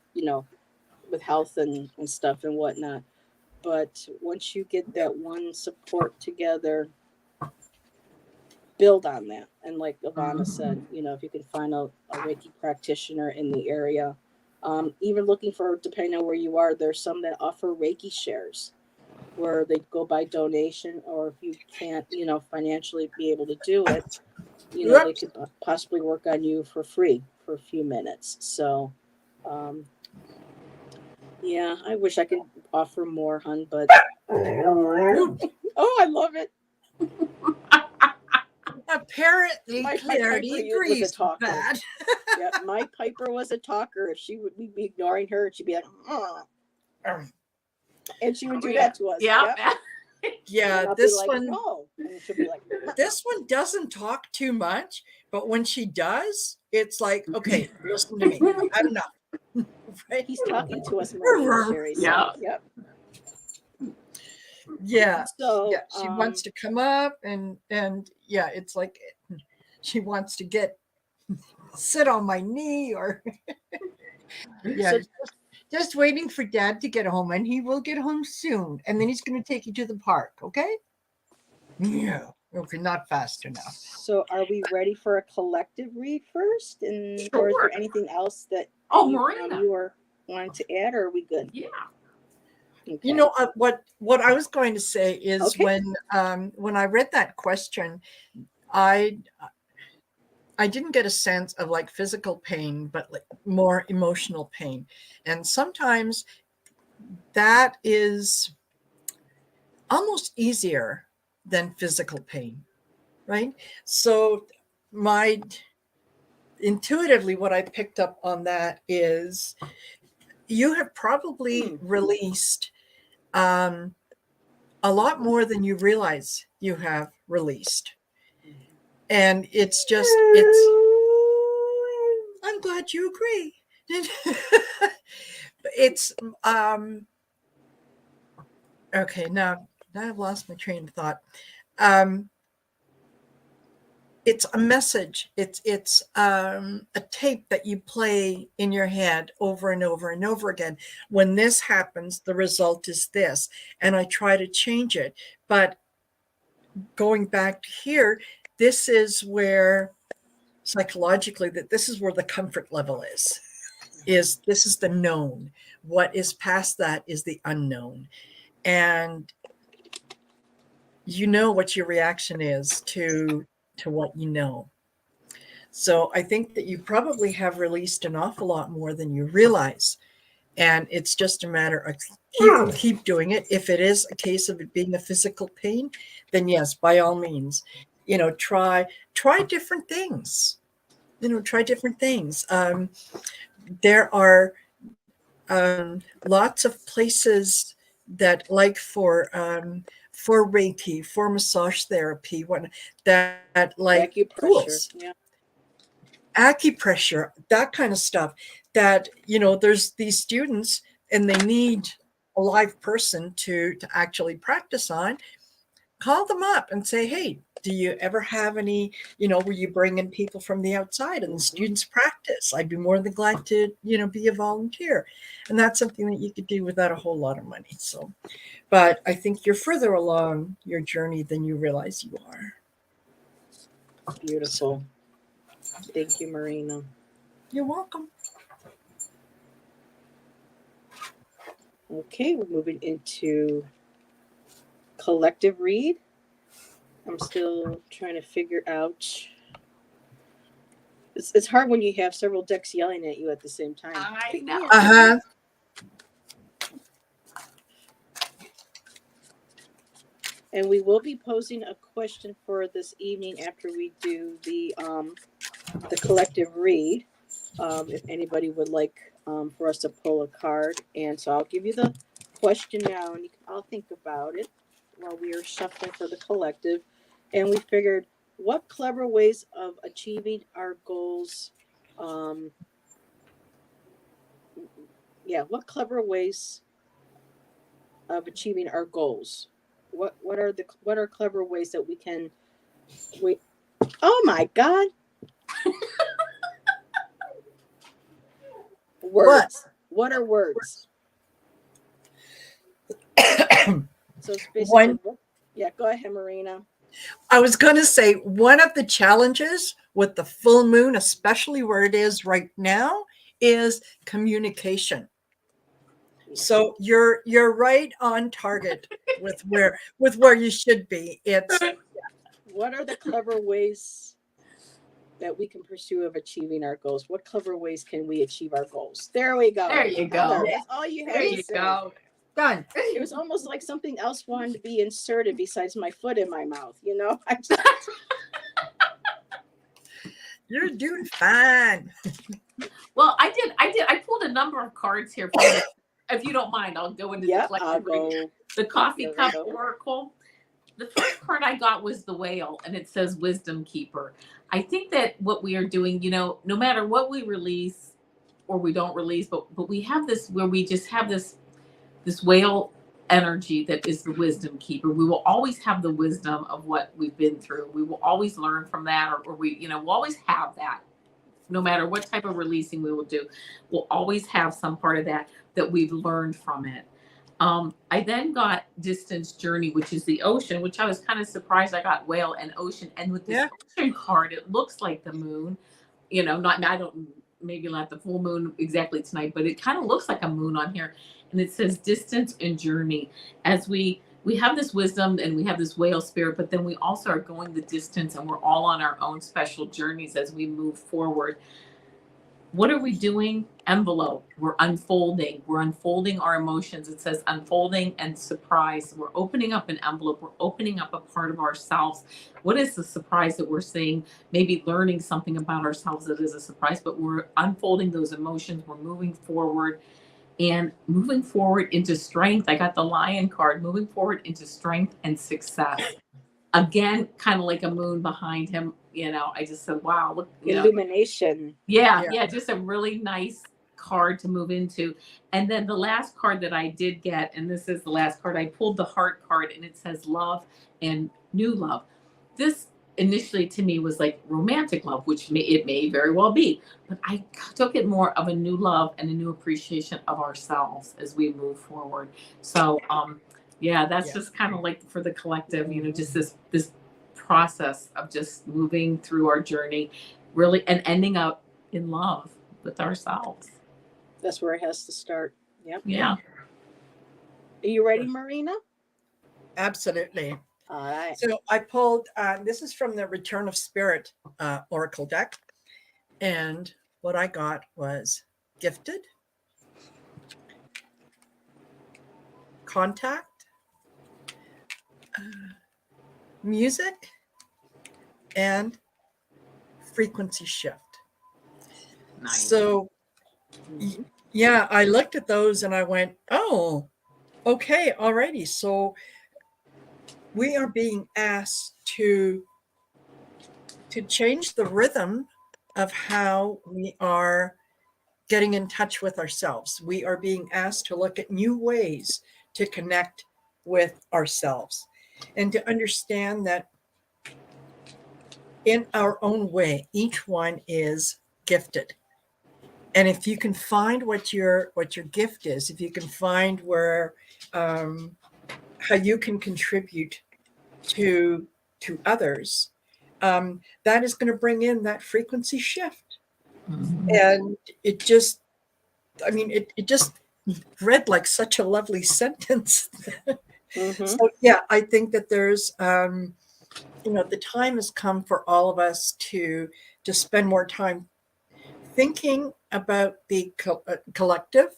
with health and stuff and whatnot. But once you get that one support together, build on that. And like Avana said, if you can find a Reiki practitioner in the area, even looking for, depending on where you are, there's some that offer Reiki shares where they go by donation, or if you can't, financially be able to do it, they could possibly work on you for free for a few minutes. So, yeah, I wish I could offer more, hun, but oh, I love it. Apparently, My Clarity Piper was a agrees with talker. that. Yeah, my Piper was a talker. If she would be ignoring her, she'd be like, and she would do that to us. Yeah. Yep. Yeah, And I'll this be like, one, no, and she'll be like, this one doesn't talk too much, but when she does, it's like, okay, listen to me. I've had enough. Right? he's talking to us, Marina. Sherry said. Yeah. Yep. Yeah. So Yeah, she wants to come up and yeah, it's like she wants to sit on my knee or yeah. So, just waiting for Dad to get home, and he will get home soon, and then he's going to take you to the park. Okay? Yeah. Okay, not fast enough. So are we ready for a collective read first? And Sure. or is there anything else that Marina, you were wanting to add, or are we good? Yeah. Okay. What I was going to say is when I read that question, I didn't get a sense of like physical pain, but like more emotional pain. And sometimes that is almost easier than physical pain, right? So intuitively, what I picked up on that is you have probably released a lot more than you realize you have released. And I'm glad you agree. It's okay, now I've lost my train of thought. it's a message. It's a tape that you play in your head over and over and over again. When this happens, the result is this, and I try to change it. But going back to here, this is where psychologically that this is where the comfort level is this is the known. What is past that is the unknown, and you know what your reaction is to what you know. So I think that you probably have released an awful lot more than you realize, and it's just a matter of keep doing it. If it is a case of it being a physical pain, then yes, by all means, try different things. Try different things. There are lots of places that, like for Reiki, for massage therapy, that like Acupressure. tools, Yeah. acupressure, that kind of stuff. That there's these students and they need a live person to actually practice on. Call them up and say, hey, do you ever have any, where you bring in people from the outside and the students practice? I'd be more than glad to, be a volunteer. And that's something that you could do without a whole lot of money. So, but I think you're further along your journey than you realize you are. Beautiful. Thank you, Marina. You're welcome. Okay, we're moving into collective read. I'm still trying to figure out. It's hard when you have several decks yelling at you at the same time. I know. Uh-huh. And we will be posing a question for this evening after we do the collective read. If anybody would like for us to pull a card, and so I'll give you the question now, and you can all think about it while we are shuffling for the collective. And we figured, what clever ways of achieving our goals? What clever ways of achieving our goals? What are clever ways that we can wait? Oh my God! Words. What are words? So it's basically go ahead, Marina. I was going to say one of the challenges with the full moon, especially where it is right now, is communication. So you're right on target with where you should be. It's what are the clever ways that we can pursue of achieving our goals? What clever ways can we achieve our goals? There we go. There you go. That's all you have There to you say. go. done. It was almost like something else wanted to be inserted besides my foot in my mouth. You're doing fine. Well, I pulled a number of cards here for you. If you don't mind, I'll go into Yep, I'll go. The coffee cup oracle. The first card I got was the whale, and it says wisdom keeper. I think that what we are doing, no matter what we release or we don't release, but we have this where we just have this whale energy that is the wisdom keeper. We will always have the wisdom of what we've been through. We will always learn from that, or we'll always have that. No matter what type of releasing we will do, we'll always have some part of that we've learned from it. I then got distance journey, which is the ocean, which I was kind of surprised I got whale and ocean. And with this ocean card, it looks like the moon, I don't, maybe not the full moon exactly tonight, but it kind of looks like a moon on here. And it says distance and journey. As we have this wisdom and we have this whale spirit, but then we also are going the distance and we're all on our own special journeys as we move forward. What are we doing? Envelope. We're unfolding. We're unfolding our emotions. It says unfolding and surprise. We're opening up an envelope. We're opening up a part of ourselves. What is the surprise that we're seeing? Maybe learning something about ourselves that is a surprise, but we're unfolding those emotions. We're moving forward. And moving forward into strength. I got the lion card. Moving forward into strength and success. Again, kind of like a moon behind him. I just said, wow, look. Illumination. Yeah, just a really nice card to move into. And then the last card that I did get, and this is the last card, I pulled the heart card, and it says love and new love. This initially to me was like romantic love, which it may very well be, but I took it more of a new love and a new appreciation of ourselves as we move forward. So yeah, that's just kind of like for the collective, just this process of just moving through our journey, really, and ending up in love with ourselves. That's where it has to start. Yep. Yeah. Are you ready, Marina? Absolutely. All right. So I pulled, this is from the Return of Spirit Oracle deck. And what I got was gifted, contact, music, and frequency shift. Nice. So yeah, I looked at those and I went, oh, okay, alrighty. So we are being asked to change the rhythm of how we are getting in touch with ourselves. We are being asked to look at new ways to connect with ourselves and to understand that in our own way, each one is gifted. And if you can find what your gift is, if you can find where how you can contribute to others, that is going to bring in that frequency shift. Mhm. And it just, I mean, it just read like such a lovely sentence. So yeah, I think that there's, the time has come for all of us to spend more time thinking about the collective,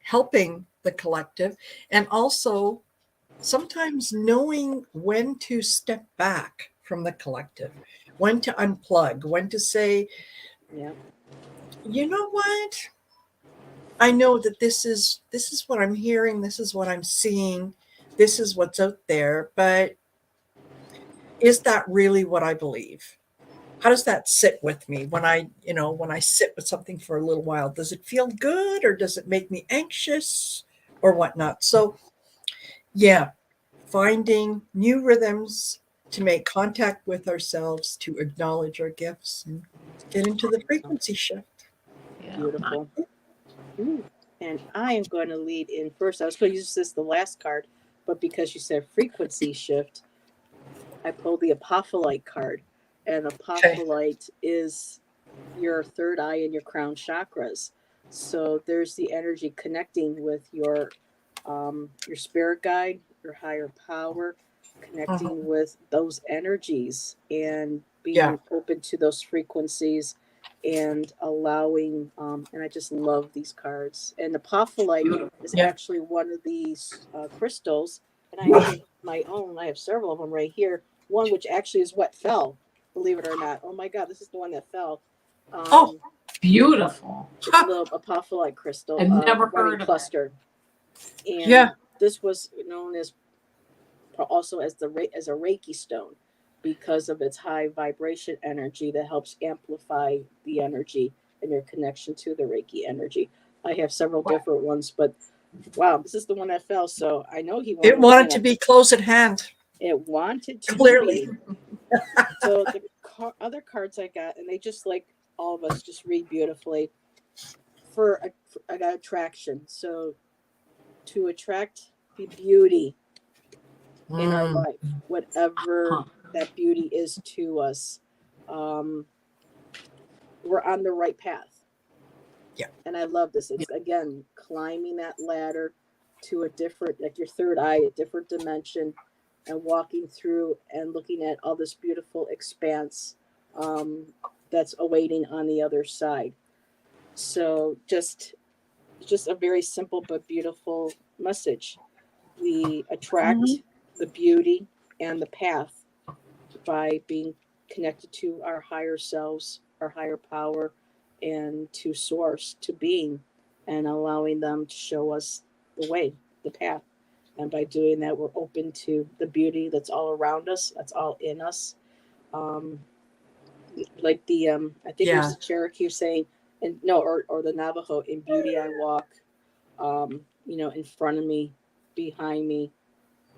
helping the collective, and also sometimes knowing when to step back from the collective, when to unplug, when to say, Yeah. you know what? I know that this is what I'm hearing, this is what I'm seeing, this is what's out there, but is that really what I believe? How does that sit with me when I sit with something for a little while? Does it feel good or does it make me anxious or whatnot? So yeah, finding new rhythms to make contact with ourselves, to acknowledge our gifts and get into the frequency shift. Yeah. Beautiful. Ooh. And I am going to lead in first. I was going to use this the last card, but because you said frequency shift, I pulled the Apophyllite card. And Okay. Apophyllite is your third eye and your crown chakras. So there's the energy connecting with your spirit guide, your higher power, connecting with those energies and Yeah. being open to those frequencies and allowing and I just love these cards. And the Apophyllite is Yeah. actually one of these crystals, and I actually have my own. I have several of them right here. One which actually is what fell, believe it or not. Oh my God, this is the one that fell. Oh, Beautiful. It's a little apophyllite crystal, I've never running heard of cluster, yeah. and this was known as also as as a Reiki stone because of its high vibration energy that helps amplify the energy and your connection to the Reiki energy. I have several different ones, but wow, this is the one that fell. So I know he It wanted, wanted to be close at hand, it wanted to clearly. be. So the other cards I got, and they just like all of us just read beautifully I got attraction. So to attract the beauty in our life, whatever that beauty is to us, um, we're on the right path. Yeah. And I love this. It's again climbing that ladder to a different, like your third eye, a different dimension, and walking through and looking at all this beautiful expanse um, that's awaiting on the other side. So just a very simple but beautiful message. We attract the beauty and the path by being connected to our higher selves, our higher power, and to source, to being, and allowing them to show us the way, the path. And by doing that, we're open to the beauty that's all around us, that's all in us. Um, like the I think it was Yeah. the Cherokee saying, and no, or the Navajo, in beauty I walk, in front of me, behind me,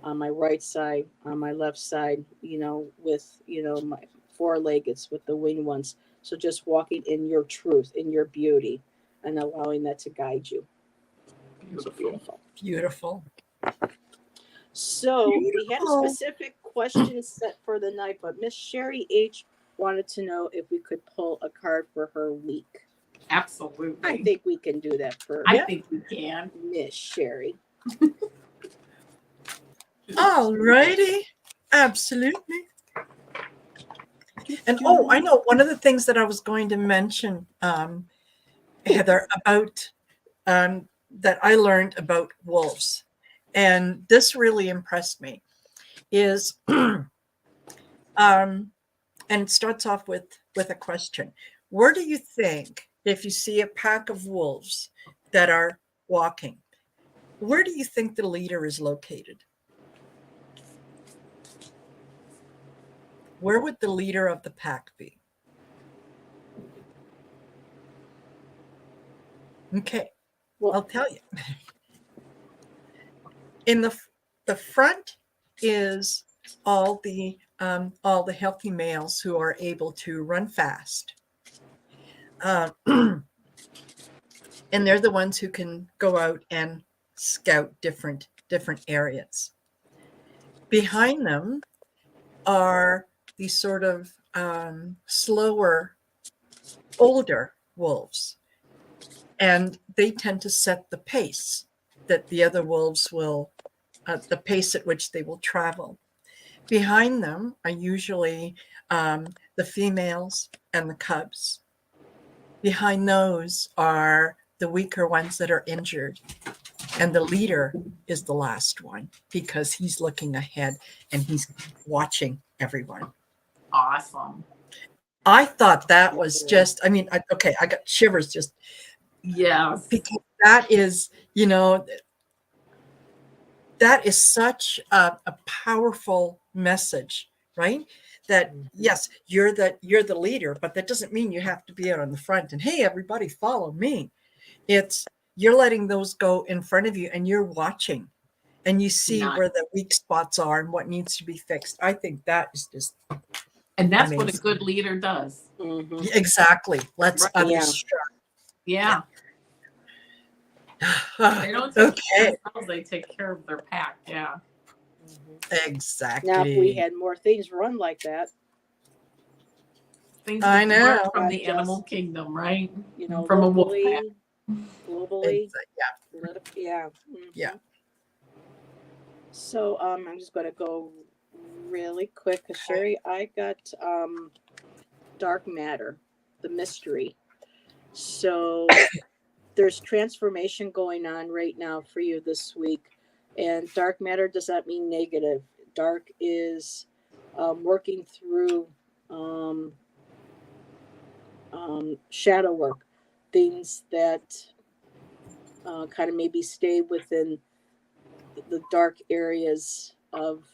on my right side, on my left side, with my four-legged with the winged ones. So just walking in your truth, in your beauty, and allowing that to guide you. So beautiful. Beautiful. So we had a Beautiful. specific question set for the night, but Miss Sherry H wanted to know if we could pull a card for her week. Absolutely. I think we can do that for I think we can. Miss Sherry. All righty. Absolutely. And oh, I know one of the things that I was going to mention, Heather, about that I learned about wolves, and this really impressed me, is and it starts off with a question. Where do you think, if you see a pack of wolves that are walking, where do you think the leader is located? Where would the leader of the pack be? Okay, Well, I'll tell you. In the front is all the healthy males who are able to run fast, and they're the ones who can go out and scout different areas. Behind them are these sort of slower, older wolves, and they tend to set the pace that the other wolves will, the pace at which they will travel. Behind them are usually the females and the cubs. Behind those are the weaker ones that are injured. And the leader is the last one because he's looking ahead and he's watching everyone. Awesome. I thought that was just, I mean, I got shivers just. Yes. Because that is, that is such a powerful message, right? That yes, you're the leader, but that doesn't mean you have to be out on the front and hey, everybody follow me. It's you're letting those go in front of you and you're watching and you see where the weak spots are and what needs to be fixed. I think that is just and that's amazing. what a good leader does. Mm-hmm. Exactly. Let's others yeah. They don't take care of themselves, they take care of their pack. Yeah. Exactly. Now, if we had more things run like that, things I know from the animal kingdom, right? From a wolf pack. pack. Globally, yeah. Mm-hmm. Yeah. So I'm just going to go really quick because Sherry, I got dark matter, the mystery. So there's transformation going on right now for you this week, and dark matter does not mean negative. Dark is working through shadow work, things that kind of maybe stay within the dark areas of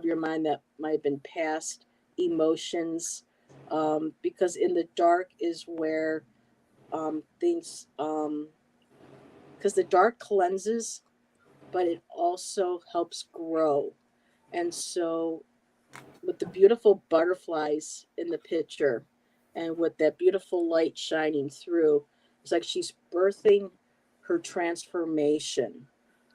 your mind that might have been past emotions, because in the dark is where things, because the dark cleanses, but it also helps grow. And so with the beautiful butterflies in the picture and with that beautiful light shining through, it's like she's birthing her transformation.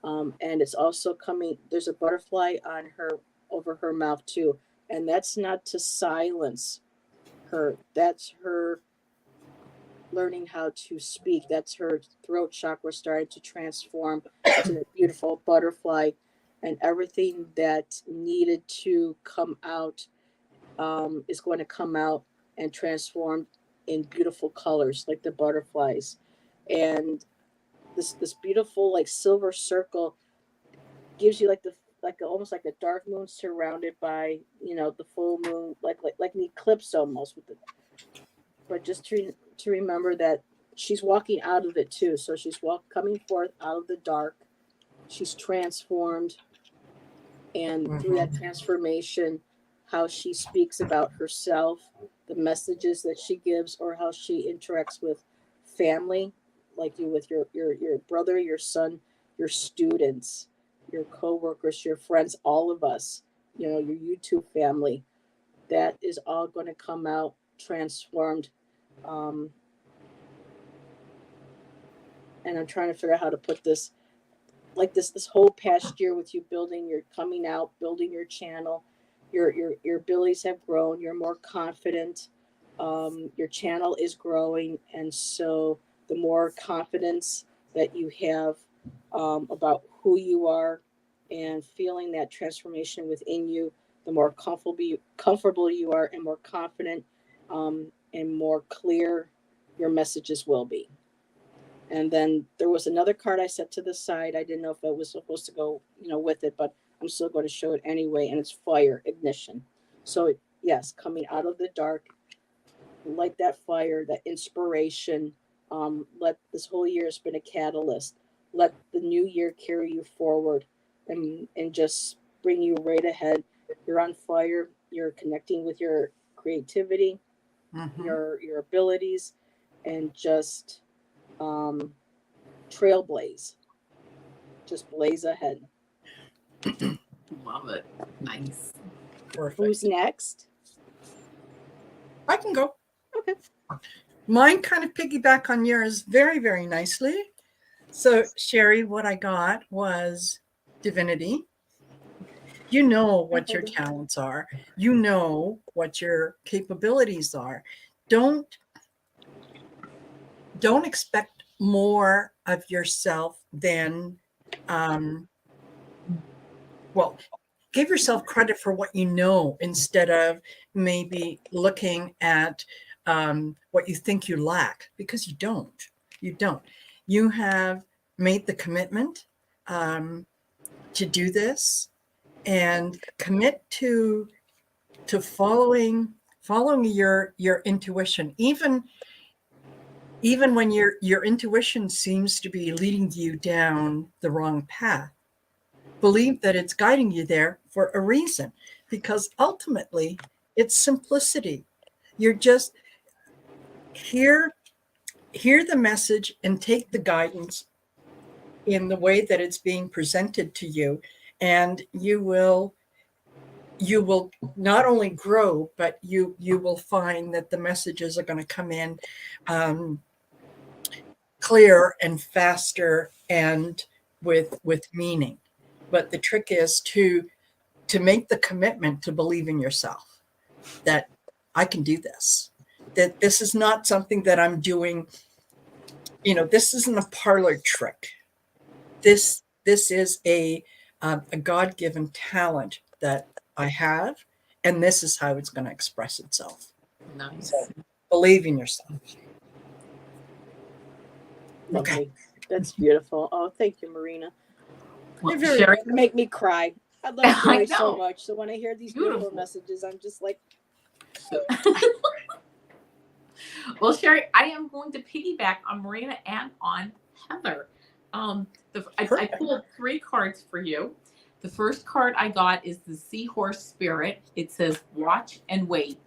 And it's also coming, there's a butterfly on her, over her mouth too. And that's not to silence her, that's her learning how to speak. That's her throat chakra starting to transform to a beautiful butterfly, and everything that needed to come out is going to come out and transform in beautiful colors like the butterflies. And this beautiful like silver circle gives you like almost like a dark moon surrounded by the full moon, like an eclipse almost with the, but just to remember that she's walking out of it too. So she's coming forth out of the dark. She's transformed, and through that transformation, how she speaks about herself, the messages that she gives, or how she interacts with family, like you with your brother, your son, your students, your coworkers, your friends, all of us, your YouTube family. that is all going to come out transformed. Um, and I'm trying to figure out how to put this, like this whole past year with you building, you're coming out, building your channel, your abilities have grown, you're more confident, your channel is growing, and so the more confidence that you have about who you are and feeling that transformation within you, the more comfortable you are and more confident and more clear your messages will be. And then there was another card I set to the side. I didn't know if it was supposed to go, with it, but I'm still going to show it anyway. And it's fire, ignition. So yes, coming out of the dark, light that fire, that inspiration. Let this whole year has been a catalyst. Let the new year carry you forward, and just bring you right ahead. You're on fire. You're connecting with your creativity, your abilities, and just trailblaze. Just blaze ahead. Love it. Nice. Perfect. Who's next? I can go. Okay. Mine kind of piggyback on yours very, very nicely. So, Sherry, what I got was divinity. You know what your talents are. You know what your capabilities are. Don't expect more of yourself than, give yourself credit for what you know instead of maybe looking at what you think you lack, because you don't. You don't. You have made the commitment to do this and commit to following your intuition, even when your intuition seems to be leading you down the wrong path. Believe that it's guiding you there for a reason, because ultimately it's simplicity. You're just hear the message and take the guidance in the way that it's being presented to you, and you will not only grow, but you will find that the messages are going to come in clearer and faster and with meaning. But the trick is to make the commitment to believe in yourself, that I can do this, that this is not something that I'm doing. This isn't a parlor trick. This is a God-given talent that I have, and this is how it's going to express itself. Nice. So believe in yourself. Lovely. Okay. That's beautiful. Oh, thank you, Marina. Well, very Sherry, You make me cry. I love I Sherry so know. much. So when I hear these Beautiful. beautiful messages, I'm just like, well, Sherry, I am going to piggyback on Marina and on Heather. I pulled 3 cards for you. The first card I got is the Seahorse Spirit. It says watch and wait.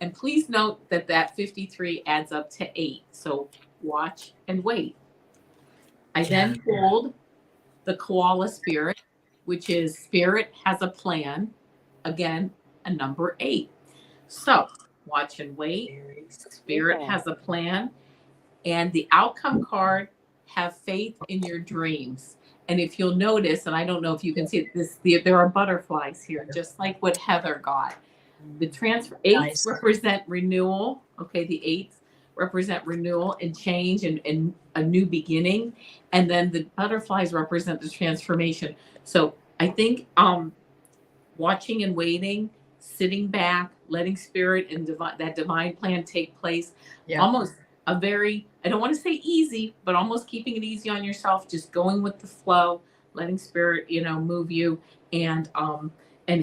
And please note that 53 adds up to 8. So watch and wait. I then pulled the Koala Spirit, which is Spirit has a plan. Again, a number 8. So watch and wait. Spirit has a plan. And the outcome card, have faith in your dreams. And if you'll notice, and I don't know if you can see it, there are butterflies here, just like what Heather got. The transfer 8s represent renewal. Okay, the 8s represent renewal and change and a new beginning. And then the butterflies represent the transformation. So I think watching and waiting, sitting back, letting spirit and that divine plan take place. Yeah. Almost a very, I don't want to say easy, but almost keeping it easy on yourself, just going with the flow, letting spirit, move you, and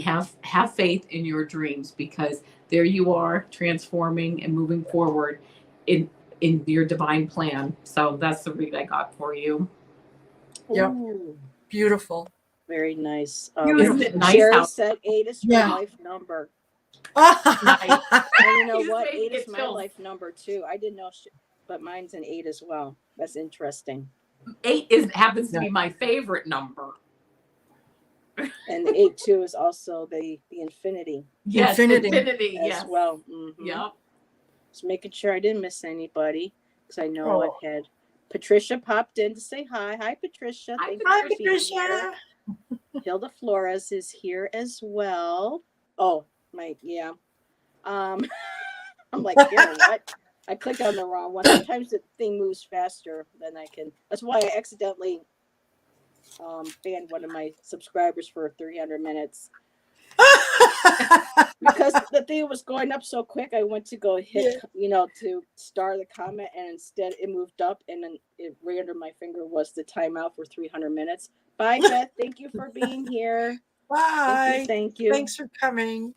have faith in your dreams, because there you are, transforming and moving forward in your divine plan. So that's the read I got for you. Yep. Beautiful. Very nice. Isn't it nice? Sherry said 8 is her life number. Nice. And you know what? 8 is my life number too. I didn't know, but mine's an 8 as well. That's interesting. 8 happens to be my favorite number. And the 8-2 is also the infinity Yes, infinity. as Yes. well. Mm-hmm. Yep. Just making sure I didn't miss anybody, because I know Oh. I've had Patricia popped in to say hi. Hi, Patricia. Hi, Thank you Hi, for being here. Patricia. Hilda Flores is here as well. Oh, I'm like, here, what? I clicked on the wrong one. Sometimes the thing moves faster than I can. That's why I accidentally banned one of my subscribers for 300 minutes. Because the thing was going up so quick, I went to go hit, to star the comment, and instead it moved up, and then it right under my finger was the timeout for 300 minutes. Bye, Beth. Thank you for being here. Bye. Thank you. Thanks for coming.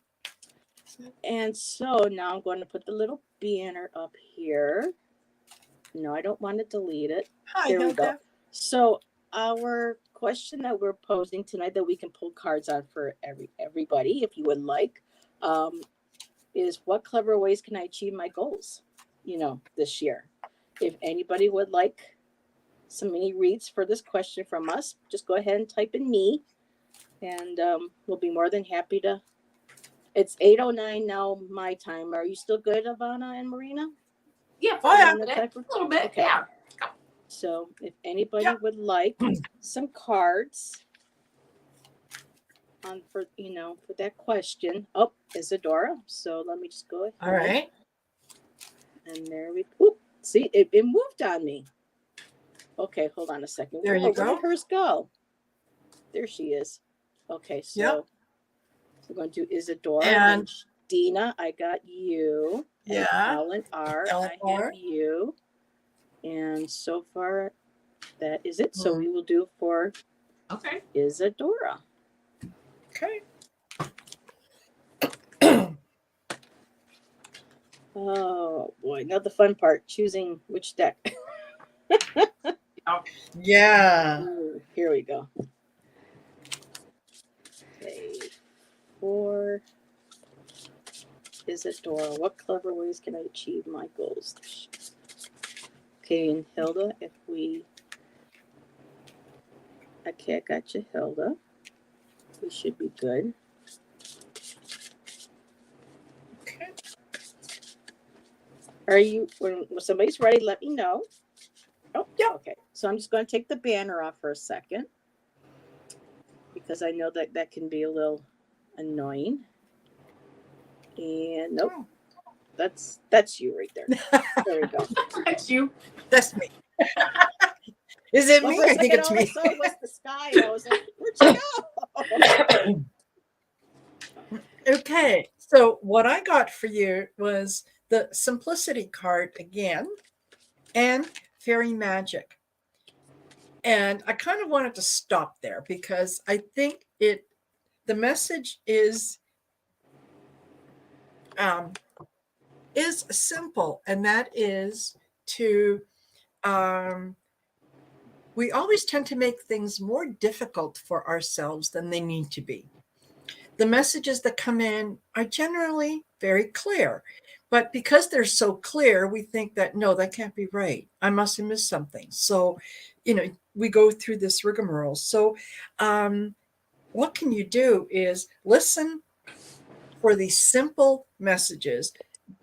And so now I'm going to put the little banner up here. No, I don't want to delete it. Hi, There we Hilda. go. So our question that we're posing tonight, that we can pull cards on for everybody, if you would like, is what clever ways can I achieve my goals, this year? If anybody would like some mini reads for this question from us, just go ahead and type in me, and we'll be more than happy to. It's 8:09 now, my time. Are you still good, Avana and Marina? Yeah, Oh, yeah. a little bit. Okay. Yeah. So if anybody would like some cards for that question. Oh, Isadora. So let me just go ahead. All right. And there we go. See, it moved on me. Okay, hold on a second. There you go. Where did hers go? There she is. Okay, so we're going to do Isadora and Dina. I got you. Yeah. And Ellen R. I have you. And so far, that is it. So we will do for Isadora. Okay. Oh boy, now the fun part, choosing which deck. Yeah. Ooh, here we go. Okay, for Isadora, what clever ways can I achieve my goals? Okay, and Hilda, I got you, Hilda. We should be good. Okay. Are you, when somebody's ready, let me know. Oh, yeah. Okay, so I'm just going to take the banner off for a second, because I know that can be a little annoying. And nope, that's you right there. There we go. That's you. That's me. Is it me? For a I think second, it's all me. I saw was the sky, and I was like, where'd you go? Okay, so what I got for you was the Simplicity card again, and Fairy Magic. And I kind of wanted to stop there, because I think the message is simple, and that is to we always tend to make things more difficult for ourselves than they need to be. The messages that come in are generally very clear, but because they're so clear, we think that, no, that can't be right. I must have missed something. So, we go through this rigmarole. So what can you do is listen for these simple messages,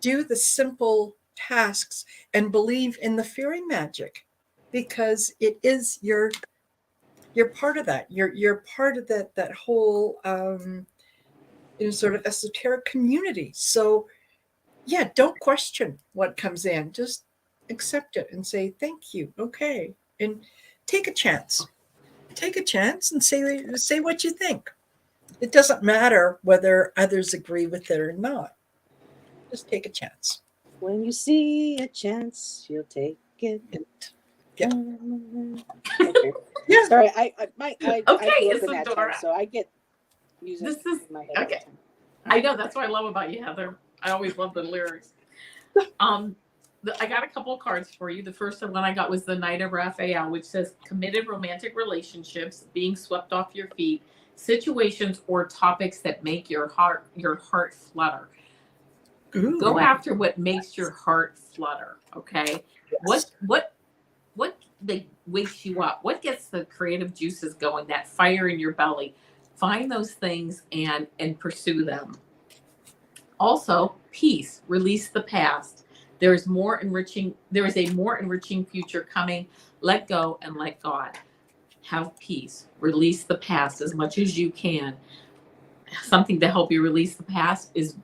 do the simple tasks, and believe in the fairy magic, because it is you're part of that. You're part of that whole sort of esoteric community. So yeah, don't question what comes in. Just accept it and say thank you. Okay, and take a chance. Take a chance and say what you think. It doesn't matter whether others agree with it or not. Just take a chance. When you see a chance, you'll take it. Yeah. Okay. Yeah. Sorry, I grew up in that Isadora. time, so I get music in my head. Okay. I know, that's what I love about you, Heather. I always love the lyrics. I got a couple of cards for you. The first one I got was the Knight of Raphael, which says committed romantic relationships, being swept off your feet, situations or topics that make your heart flutter. Ooh. Go after what makes your heart flutter. Okay. Yes. What wakes you up? What gets the creative juices going? That fire in your belly? find those things and pursue them. Also, peace, release the past. There is a more enriching future coming. Let go and let God. Have peace. Release the past as much as you can. Something to help you release the past is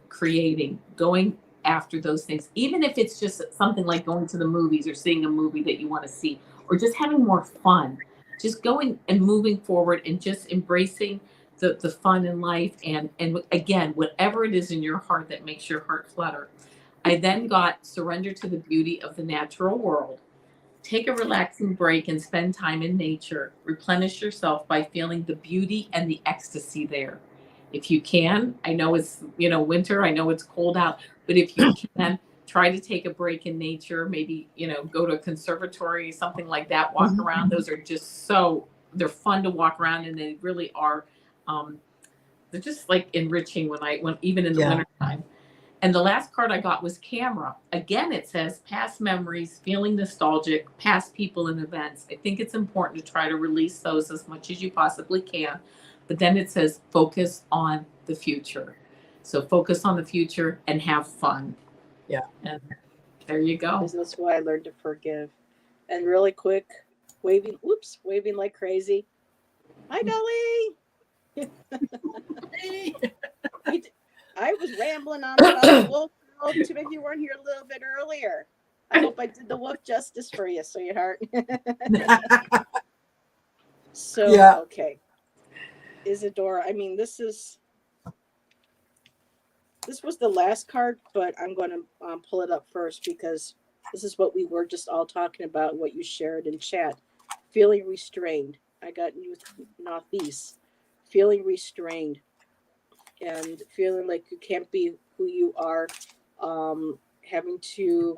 going after those things. Even if it's just something like going to the movies or seeing a movie that you want to see, or just having more fun. Just going and moving forward and just embracing the fun in life, and again, whatever it is in your heart that makes your heart flutter. I then got surrender to the beauty of the natural world. Take a relaxing break and spend time in nature. Replenish yourself by feeling the beauty and the ecstasy there. If you can, I know it's, winter, I know it's cold out, but if you can, try to take a break in nature, maybe, go to a conservatory, something like that, walk around. Those are just they're fun to walk around, and they really are, they're just like enriching when even in the wintertime. And the last card I got was camera. Again, it says past memories, feeling nostalgic, past people and events. I think it's important to try to release those as much as you possibly can. But then it says focus on the future. So focus on the future and have fun. Yeah. And there you go. That's why I learned to forgive. And really quick, waving like crazy. Hi, Dolly. I was rambling on about the wolf world. Too bad you weren't here a little bit earlier. I hope I did the wolf justice for you, sweetheart. So, yeah. Okay. Isadora, I mean, this was the last card, but I'm going to pull it up first because this is what we were just all talking about, what you shared in chat. Feeling restrained. I got you Northeast. Feeling restrained and feeling like you can't be who you are. Having to.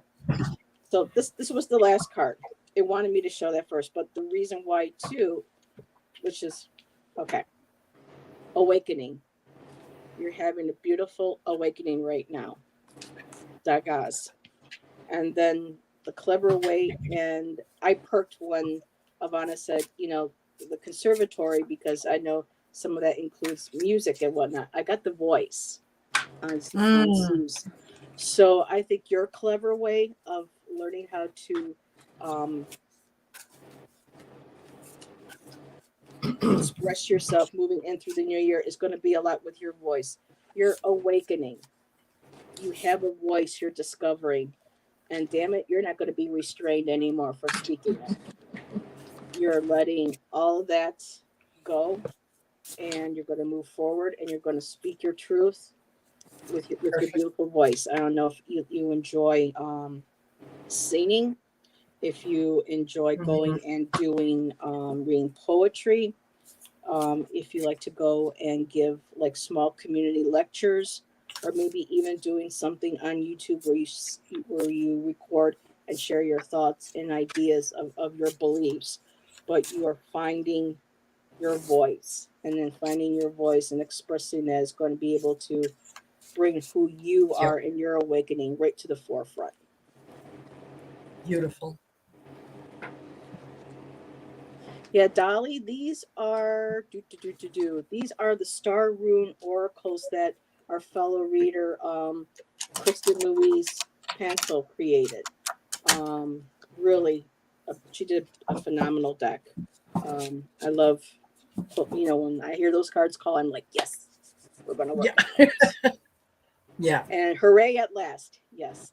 So this was the last card. It wanted me to show that first, but the reason why too, which is okay. Awakening. You're having a beautiful awakening right now. Dagaz. And then the clever way, and I perked when Avana said, the conservatory, because I know some of that includes music and whatnot. I got the voice on Sue's. So I think your clever way of learning how to express yourself moving in through the new year is going to be a lot with your voice. You're awakening. You have a voice you're discovering. And damn it, you're not going to be restrained anymore for speaking it. You're letting all that go, and you're going to move forward, and you're going to speak your truth with your beautiful voice. I don't know if you enjoy singing, if you enjoy going and doing reading poetry, if you like to go and give like small community lectures, or maybe even doing something on YouTube where you record and share your thoughts and ideas of your beliefs, but you are finding your voice, and then finding your voice and expressing that is going to be able to bring who you are in your awakening right to the forefront. Beautiful. Yeah, Dolly, these are these are the star rune oracles that our fellow reader Kristen Louise Pansel created. Really, she did a phenomenal deck. I love, when I hear those cards call, I'm like, yes, we're gonna work. Yeah. And hooray at last. Yes.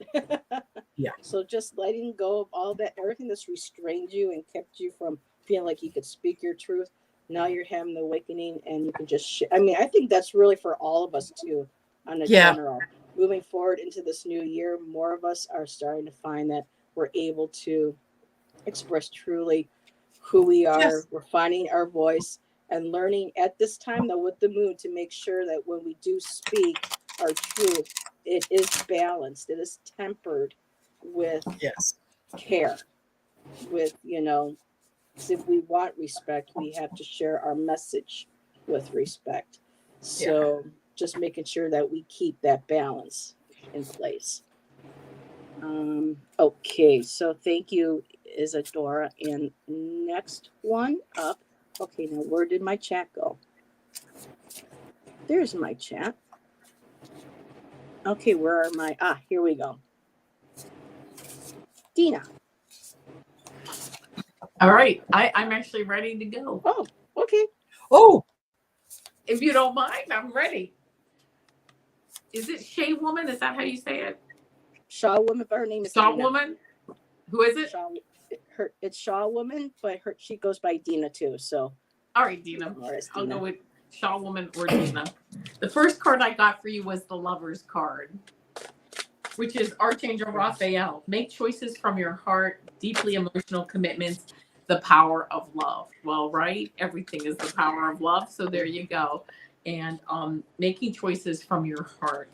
Yeah. So just letting go of all that, everything that's restrained you and kept you from feeling like you could speak your truth. Now you're having the awakening, and you can just I think that's really for all of us too, on a general. Moving forward into this new year, more of us are starting to find that we're able to express truly who we are. Yes. We're finding our voice and learning at this time, though, with the moon, to make sure that when we do speak our truth, it is balanced, it is tempered with care, with, if we want respect, we have to share our message with respect. So just making sure that we keep that balance in place. Okay, so thank you, Isadora. And next one up. Okay, now where did my chat go? There's my chat. Okay, where are my, here we go. Dina. All right. I'm actually ready to go. Oh, okay. Oh, If you don't mind, I'm ready. Is it Shay Woman? Is that how you say it? Shaw Woman, but her name is Shaw Dina. Woman? Who is it? Shaw, it's Shaw Woman, but she goes by Dina too. So, All right, Dina. Morris, I'll Dina. go with Shaw Woman or Dina. The first card I got for you was the Lover's card, which is Archangel Raphael. Make choices from your heart, deeply emotional commitments, the power of love. Well, right? Everything is the power of love. So there you go. And making choices from your heart.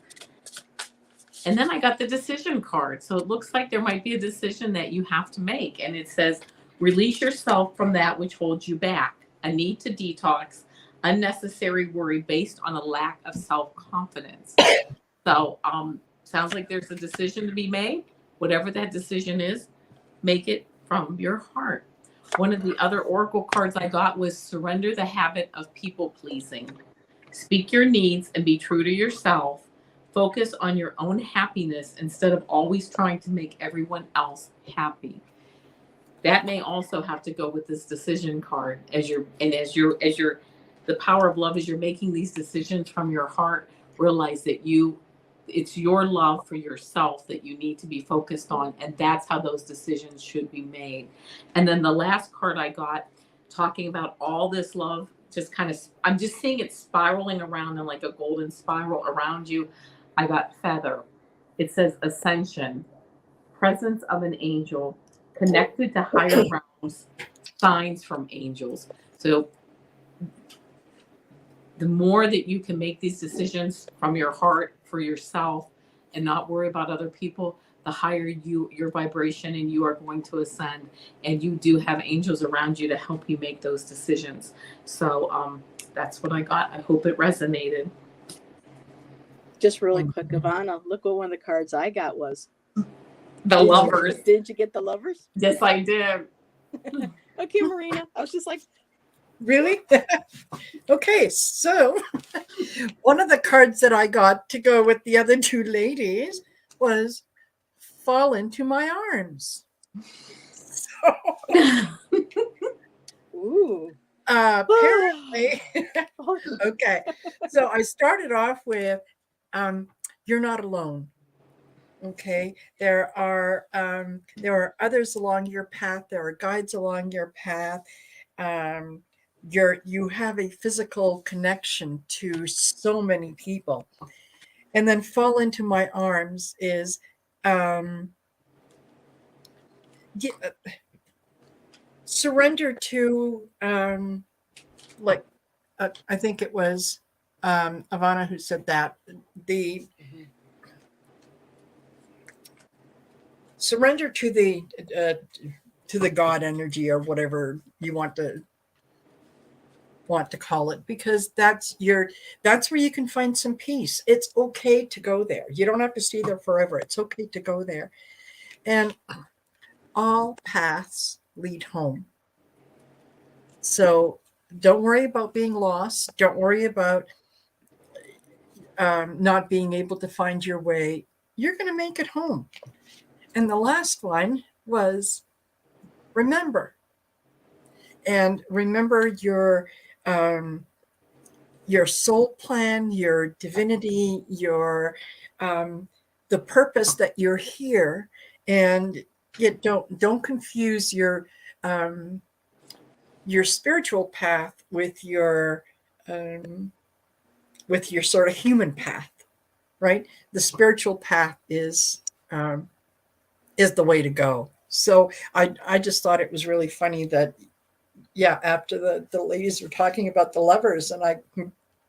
And then I got the decision card. So it looks like there might be a decision that you have to make. And it says, release yourself from that which holds you back. A need to detox, unnecessary worry based on a lack of self-confidence. So sounds like there's a decision to be made. Whatever that decision is, make it from your heart. One of the other oracle cards I got was surrender the habit of people pleasing. Speak your needs and be true to yourself. Focus on your own happiness instead of always trying to make everyone else happy. That may also have to go with this decision card as the power of love as you're making these decisions from your heart. Realize that it's your love for yourself that you need to be focused on, and that's how those decisions should be made. And then the last card I got, talking about all this love, I'm just seeing it spiraling around in like a golden spiral around you. I got feather. It says ascension, presence of an angel, connected to higher realms, signs from angels. So the more that you can make these decisions from your heart for yourself and not worry about other people, the higher your vibration, and you are going to ascend. And you do have angels around you to help you make those decisions. So that's what I got. I hope it resonated. Just really quick, Avana, look what one of the cards I got was. The Lovers. Did you get the Lovers? Yes, I did. Okay, Marina. I was just like, really? Okay, so one of the cards that I got to go with the other two ladies was fall into my arms. So, ooh. Apparently, okay. So I started off with, you're not alone. Okay, there are others along your path. There are guides along your path. You have a physical connection to so many people. And then fall into my arms is surrender to I think it was Avana who said that surrender to the God energy or whatever you want to call it, because that's where you can find some peace. It's okay to go there. You don't have to stay there forever. It's okay to go there. And all paths lead home. So don't worry about being lost. Don't worry about not being able to find your way. You're going to make it home. And the last one was remember. And remember your soul plan, your divinity, your the purpose that you're here, and yet don't confuse your spiritual path with your sort of human path, right? The spiritual path is the way to go. So I just thought it was really funny that, yeah, after the ladies were talking about the Lovers, and I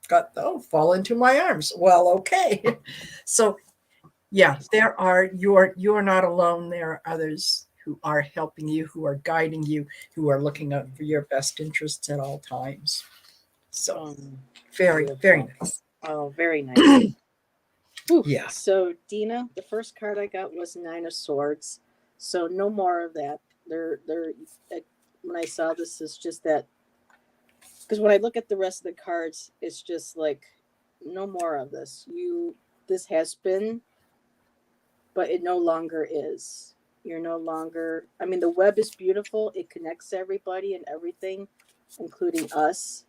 got, fall into my arms. Well, okay. So yeah, you are not alone. There are others who are helping you, who are guiding you, who are looking out for your best interests at all times. So very, very nice. Oh, very nice. Yeah. So Dina, the first card I got was Nine of Swords. So no more of that. They're when I saw this, is just that, because when I look at the rest of the cards, it's just like no more of this. This has been, but it no longer is. You're no longer, I mean, the web is beautiful. It connects everybody and everything, including us.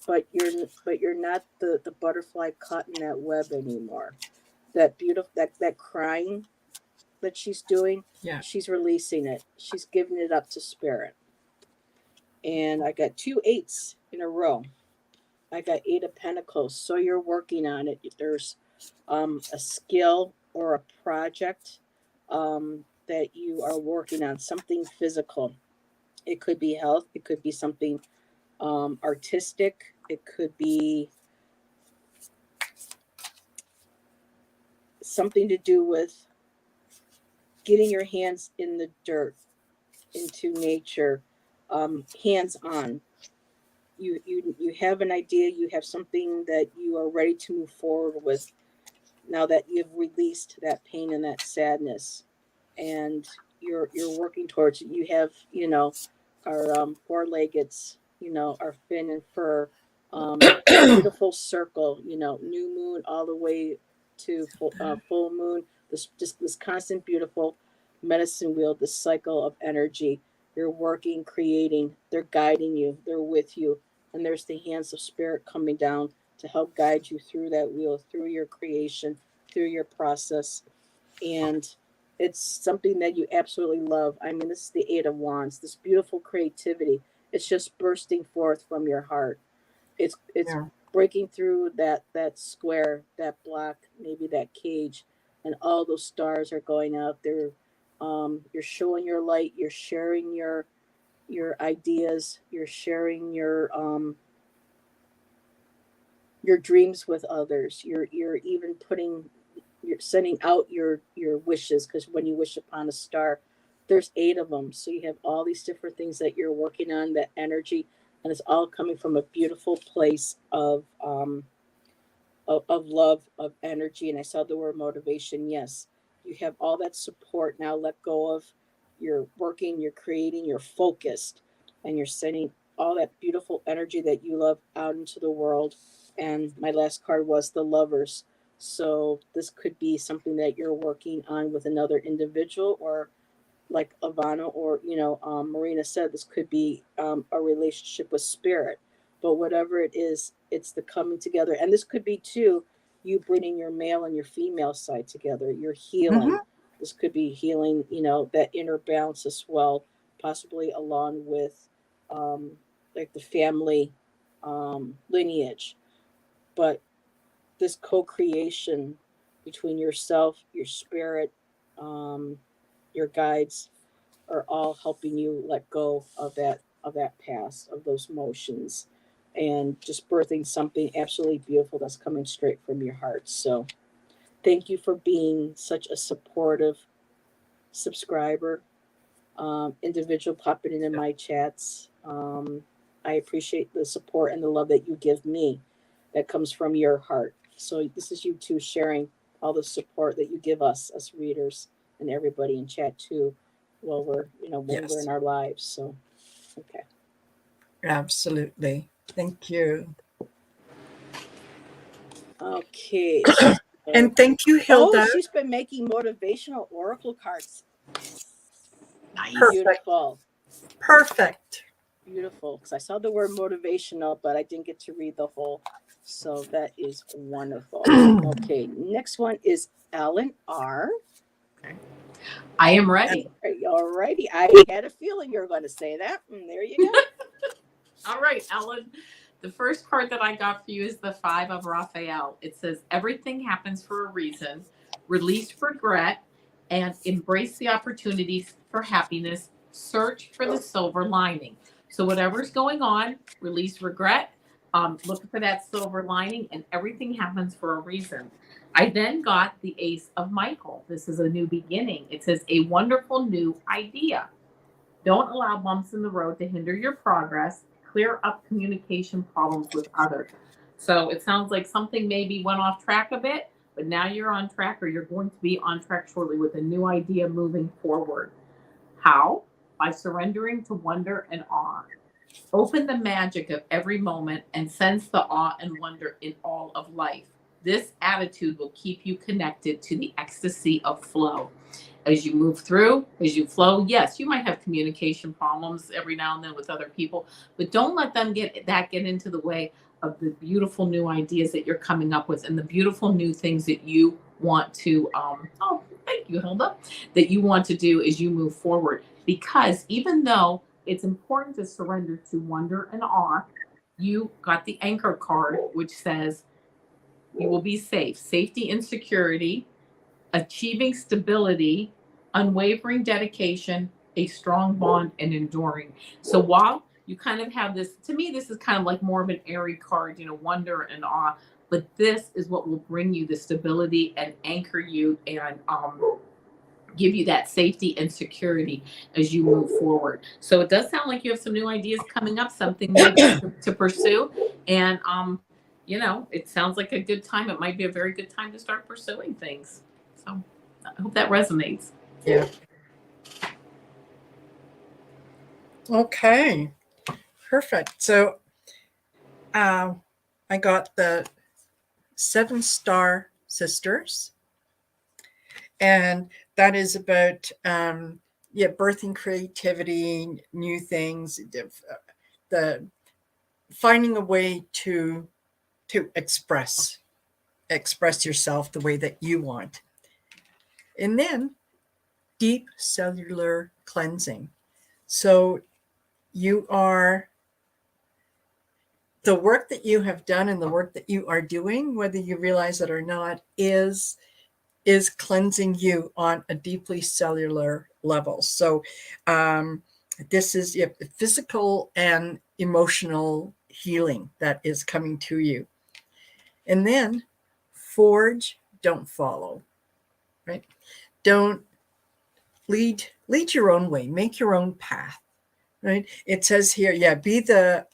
But you're not the butterfly caught in that web anymore. That beautiful, that crying that she's doing, Yeah. she's releasing it. She's giving it up to spirit. And I got 2 8s in a row. I got 8 of Pentacles. So you're working on it. There's a skill or a project that you are working on, something physical. It could be health. It could be something artistic. It could be something to do with getting your hands in the dirt, into nature, hands on. You have an idea. You have something that you are ready to move forward with. Now that you've released that pain and that sadness, and you're working towards it. You have, our four-leggeds, our fin and fur, beautiful circle, new moon all the way to full moon. This constant beautiful medicine wheel, this cycle of energy. You're working, creating. They're guiding you. They're with you, and there's the hands of spirit coming down to help guide you through that wheel, through your creation, through your process. And it's something that you absolutely love. I mean, this is the 8 of Wands, this beautiful creativity. It's just bursting forth from your heart. It's Yeah. breaking through that square, that block, maybe that cage, and all those stars are going out there. You're showing your light. You're sharing your ideas. You're sharing your dreams with others. You're even you're sending out your wishes, because when you wish upon a star, there's 8 of them. So you have all these different things that you're working on, that energy, and it's all coming from a beautiful place of love, of energy. And I saw the word motivation. Yes, you have all that support now. Let go of, you're working, you're creating, you're focused, and you're sending all that beautiful energy that you love out into the world. And my last card was the Lovers. So this could be something that you're working on with another individual, or like Avana, or Marina said, this could be a relationship with spirit. But whatever it is, it's the coming together. And this could be too, you bringing your male and your female side together. You're healing. Mhm. This could be healing, that inner balance as well, possibly along with like the family lineage. But this co-creation between yourself, your spirit, um, your guides, are all helping you let go of that past, of those emotions, and just birthing something absolutely beautiful that's coming straight from your heart. So thank you for being such a supportive subscriber, individual popping into my chats. I appreciate the support and the love that you give me, that comes from your heart. So this is you two sharing all the support that you give us readers, and everybody in chat too, while when we're in Yes, our lives. So, okay. absolutely. Thank you. Okay. So, And thank you, oh, Hilda. she's been making motivational oracle cards. Nice. Perfect. Beautiful. Perfect. Beautiful. Because I saw the word motivational, but I didn't get to read the whole. So that is wonderful. Okay. Next one is Ellen R. Okay. I am ready. All righty. I had a feeling you were going to say that. And there you go. All right, Ellen. The first card that I got for you is the 5 of Raphael. It says, everything happens for a reason. Release regret and embrace the opportunities for happiness. Search for the silver lining. So whatever's going on, release regret. Look for that silver lining, and everything happens for a reason. I then got the Ace of Michael. This is a new beginning. It says, a wonderful new idea. Don't allow bumps in the road to hinder your progress. Clear up communication problems with others. So it sounds like something maybe went off track a bit, but now you're on track, or you're going to be on track shortly with a new idea moving forward. How? By surrendering to wonder and awe. Open the magic of every moment and sense the awe and wonder in all of life. This attitude will keep you connected to the ecstasy of flow. As you move through, as you flow, yes, you might have communication problems every now and then with other people, but don't let them get into the way of the beautiful new ideas that you're coming up with and the beautiful new things that you want to oh, thank you, Hilda, that you want to do as you move forward. Because even though it's important to surrender to wonder and awe, you got the anchor card, which says you will be safe, safety and security, achieving stability, unwavering dedication, a strong bond, and enduring. So while you kind of have this, to me, this is kind of like more of an airy card, wonder and awe. But this is what will bring you the stability and anchor you and give you that safety and security as you move forward. So it does sound like you have some new ideas coming up, something new to pursue. And it sounds like a good time. It might be a very good time to start pursuing things. So I hope that resonates. Yeah. Okay. Perfect. So I got the 7-star sisters, and that is about birthing creativity, new things, the finding a way to express yourself the way that you want. And then deep cellular cleansing. So you are, the work that you have done and the work that you are doing, whether you realize it or not, is cleansing you on a deeply cellular level. So this is physical and emotional healing that is coming to you. And then forge, don't follow, right? Don't lead your own way, make your own path, right? It says here, be the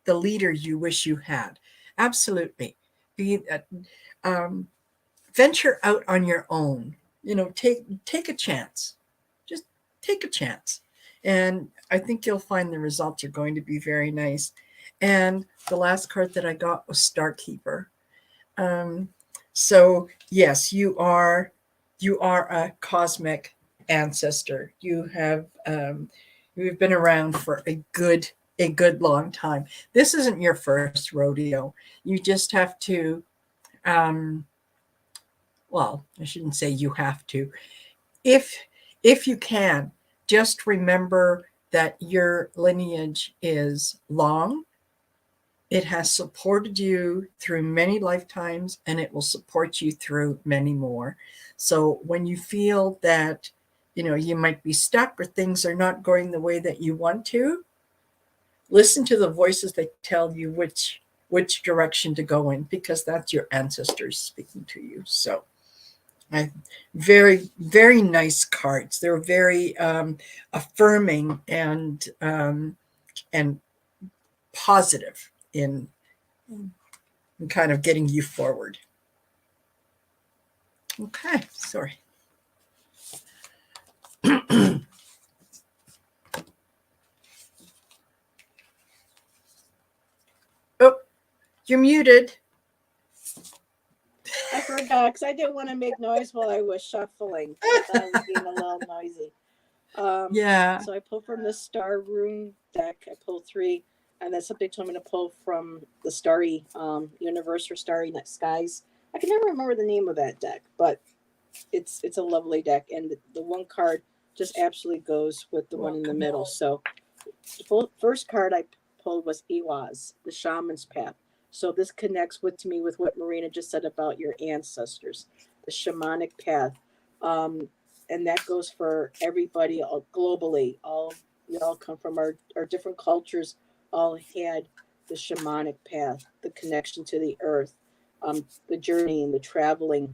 leader you wish you had. Absolutely. Be venture out on your own. Take a chance. Just take a chance. And I think you'll find the results are going to be very nice. And the last card that I got was Starkeeper. So yes, you are a cosmic ancestor. You've been around for a good long time. This isn't your first rodeo. You just have to, well, I shouldn't say you have to. If you can, just remember that your lineage is long. It has supported you through many lifetimes, and it will support you through many more. So when you feel that, you might be stuck or things are not going the way that you want to, listen to the voices that tell you which direction to go in, because that's your ancestors speaking to you. So very, very nice cards. They're very affirming and positive in kind of getting you forward. Okay, sorry. Oh, you're muted. I forgot because I didn't want to make noise while I was shuffling. I thought I was being a little noisy. Yeah. So I pulled from the Star Room deck. I pulled 3, and then somebody told me to pull from the Starry Universe or Starry Night Skies. I can never remember the name of that deck, but it's a lovely deck, and the one card just absolutely goes with the one in the middle. So the first card I pulled was Iwaz, the Shaman's Path. So this connects with me with what Marina just said about your ancestors, the shamanic path. And that goes for everybody globally. We all come from our different cultures, all had the shamanic path, the connection to the earth, the journey and the traveling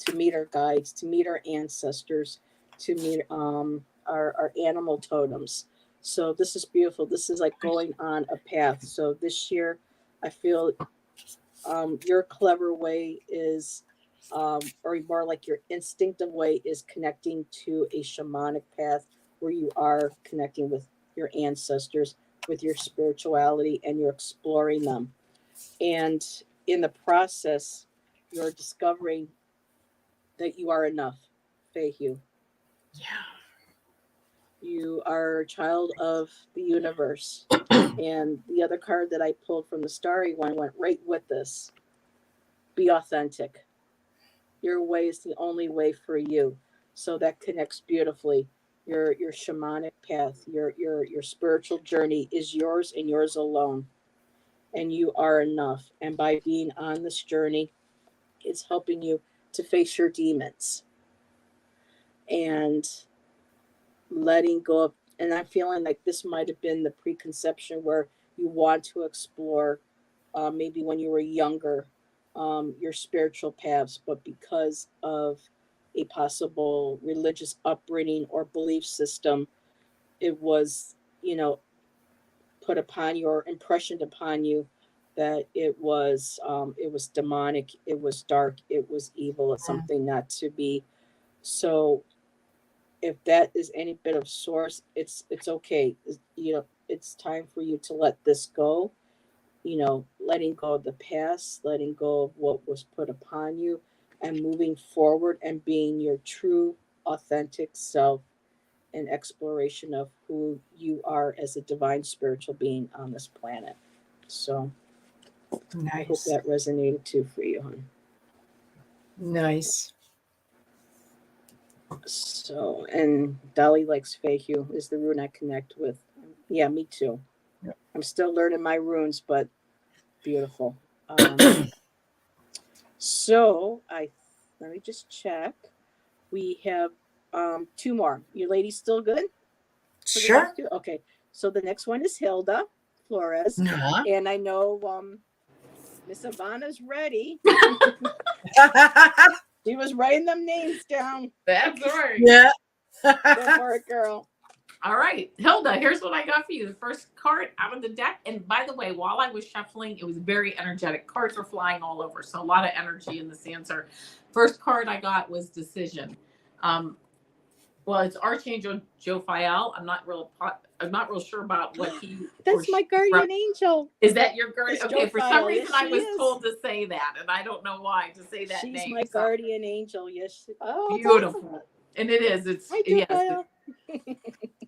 to meet our guides, to meet our ancestors, to meet our animal totems. So this is beautiful. This is like going on a path. So this year, I feel your clever way is, or more like your instinctive way, is connecting to a shamanic path where you are connecting with your ancestors, with your spirituality, and you're exploring them. And in the process, you're discovering that you are enough, Feihu. Yeah. You are a child of the universe. And the other card that I pulled from the starry one went right with this. Be authentic. Your way is the only way for you. So that connects beautifully. Your shamanic path, your spiritual journey is yours and yours alone. And you are enough. And by being on this journey, it's helping you to face your demons and letting go of. And I'm feeling like this might have been the preconception where you want to explore, maybe when you were younger, your spiritual paths, but because of a possible religious upbringing or belief system, it was, put upon you or impressioned upon you that it was demonic, it was dark, it was evil, it's something not to be. So if that is any bit of source, it's okay. It's time for you to let this go. Letting go of the past, letting go of what was put upon you, and moving forward and being your true, authentic self in exploration of who you are as a divine spiritual being on this planet. So I hope Nice. that resonated too for you, hon. Nice. So, and Dolly likes Feihu is the rune I connect with. Yeah, me too. Yep. I'm still learning my runes, but beautiful. So let me just check. We have two more. You ladies still good? For the Sure. next two? Okay. So the next one is Hilda Flores. Uh-huh. And I know Miss Avana's ready. She was writing them names down. That's right. Yeah. Go for it, girl. All right, Hilda, here's what I got for you. The first card out of the deck. And by the way, while I was shuffling, it was very energetic. Cards were flying all over. So a lot of energy in this answer. First card I got was Decision. Well, it's Archangel Jophiel. I'm not real sure about what he. That's my guardian angel. Is that your guardian? It's Okay, for Jophiel. some reason Yes, I was she is. told to say that, and I don't know why to say that She's name. my guardian angel. Yes. Oh, Beautiful. And it is. It's hi, yes. Jophiel.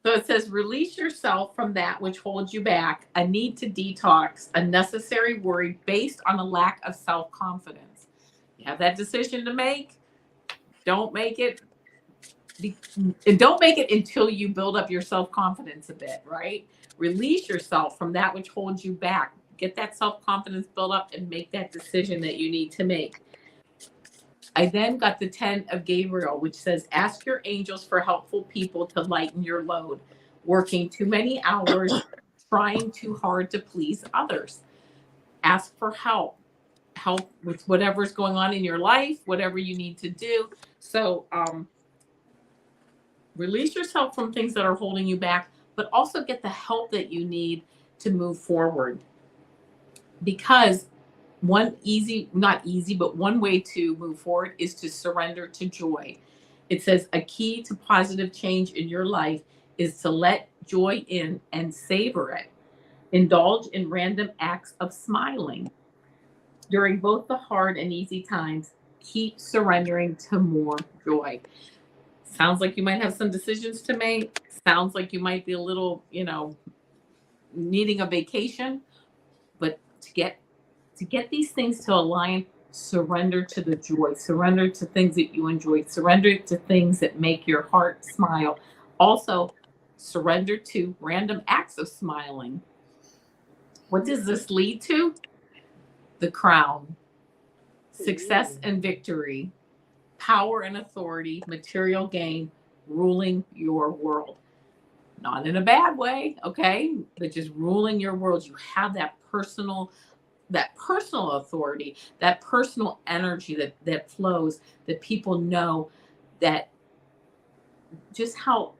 So it says, release yourself from that which holds you back, a need to detox, a necessary worry based on a lack of self-confidence. You have that decision to make. Don't make it. Don't make it until you build up your self-confidence a bit, right? Release yourself from that which holds you back. Get that self-confidence built up and make that decision that you need to make. I then got the 10 of Gabriel, which says, ask your angels for helpful people to lighten your load. Working too many hours, trying too hard to please others. Ask for help. Help with whatever's going on in your life, whatever you need to do. So release yourself from things that are holding you back, but also get the help that you need to move forward. Because one way to move forward is to surrender to joy. It says a key to positive change in your life is to let joy in and savor it. Indulge in random acts of smiling. During both the hard and easy times, keep surrendering to more joy. Sounds like you might have some decisions to make. Sounds like you might be a little, needing a vacation. But to get these things to align, surrender to the joy, surrender to things that you enjoy, surrender to things that make your heart smile. Also, surrender to random acts of smiling. What does this lead to? The crown, success and victory, power and authority, material gain, ruling your world. Not in a bad way, okay? But just ruling your world. You have that personal authority, that personal energy that flows, that people know that just how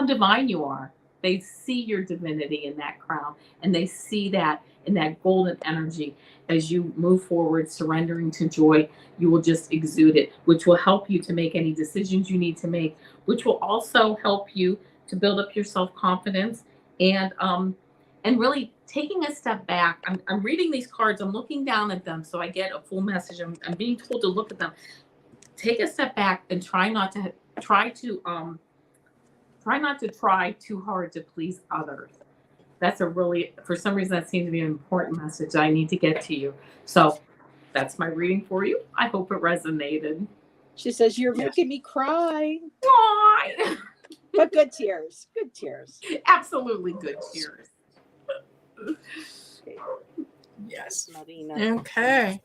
divine you are. They see your divinity in that crown, and they see that in that golden energy. As you move forward, surrendering to joy, you will just exude it, which will help you to make any decisions you need to make, which will also help you to build up your self-confidence and really taking a step back. I'm reading these cards, I'm looking down at them so I get a full message. I'm being told to look at them. Take a step back and try not to try too hard to please others. That's a really, for some reason, that seems to be an important message that I need to get to you. So that's my reading for you. I hope it resonated. She says, you're making me cry. Why? But good tears. Good tears. Absolutely good tears. Yes. Marina. Okay.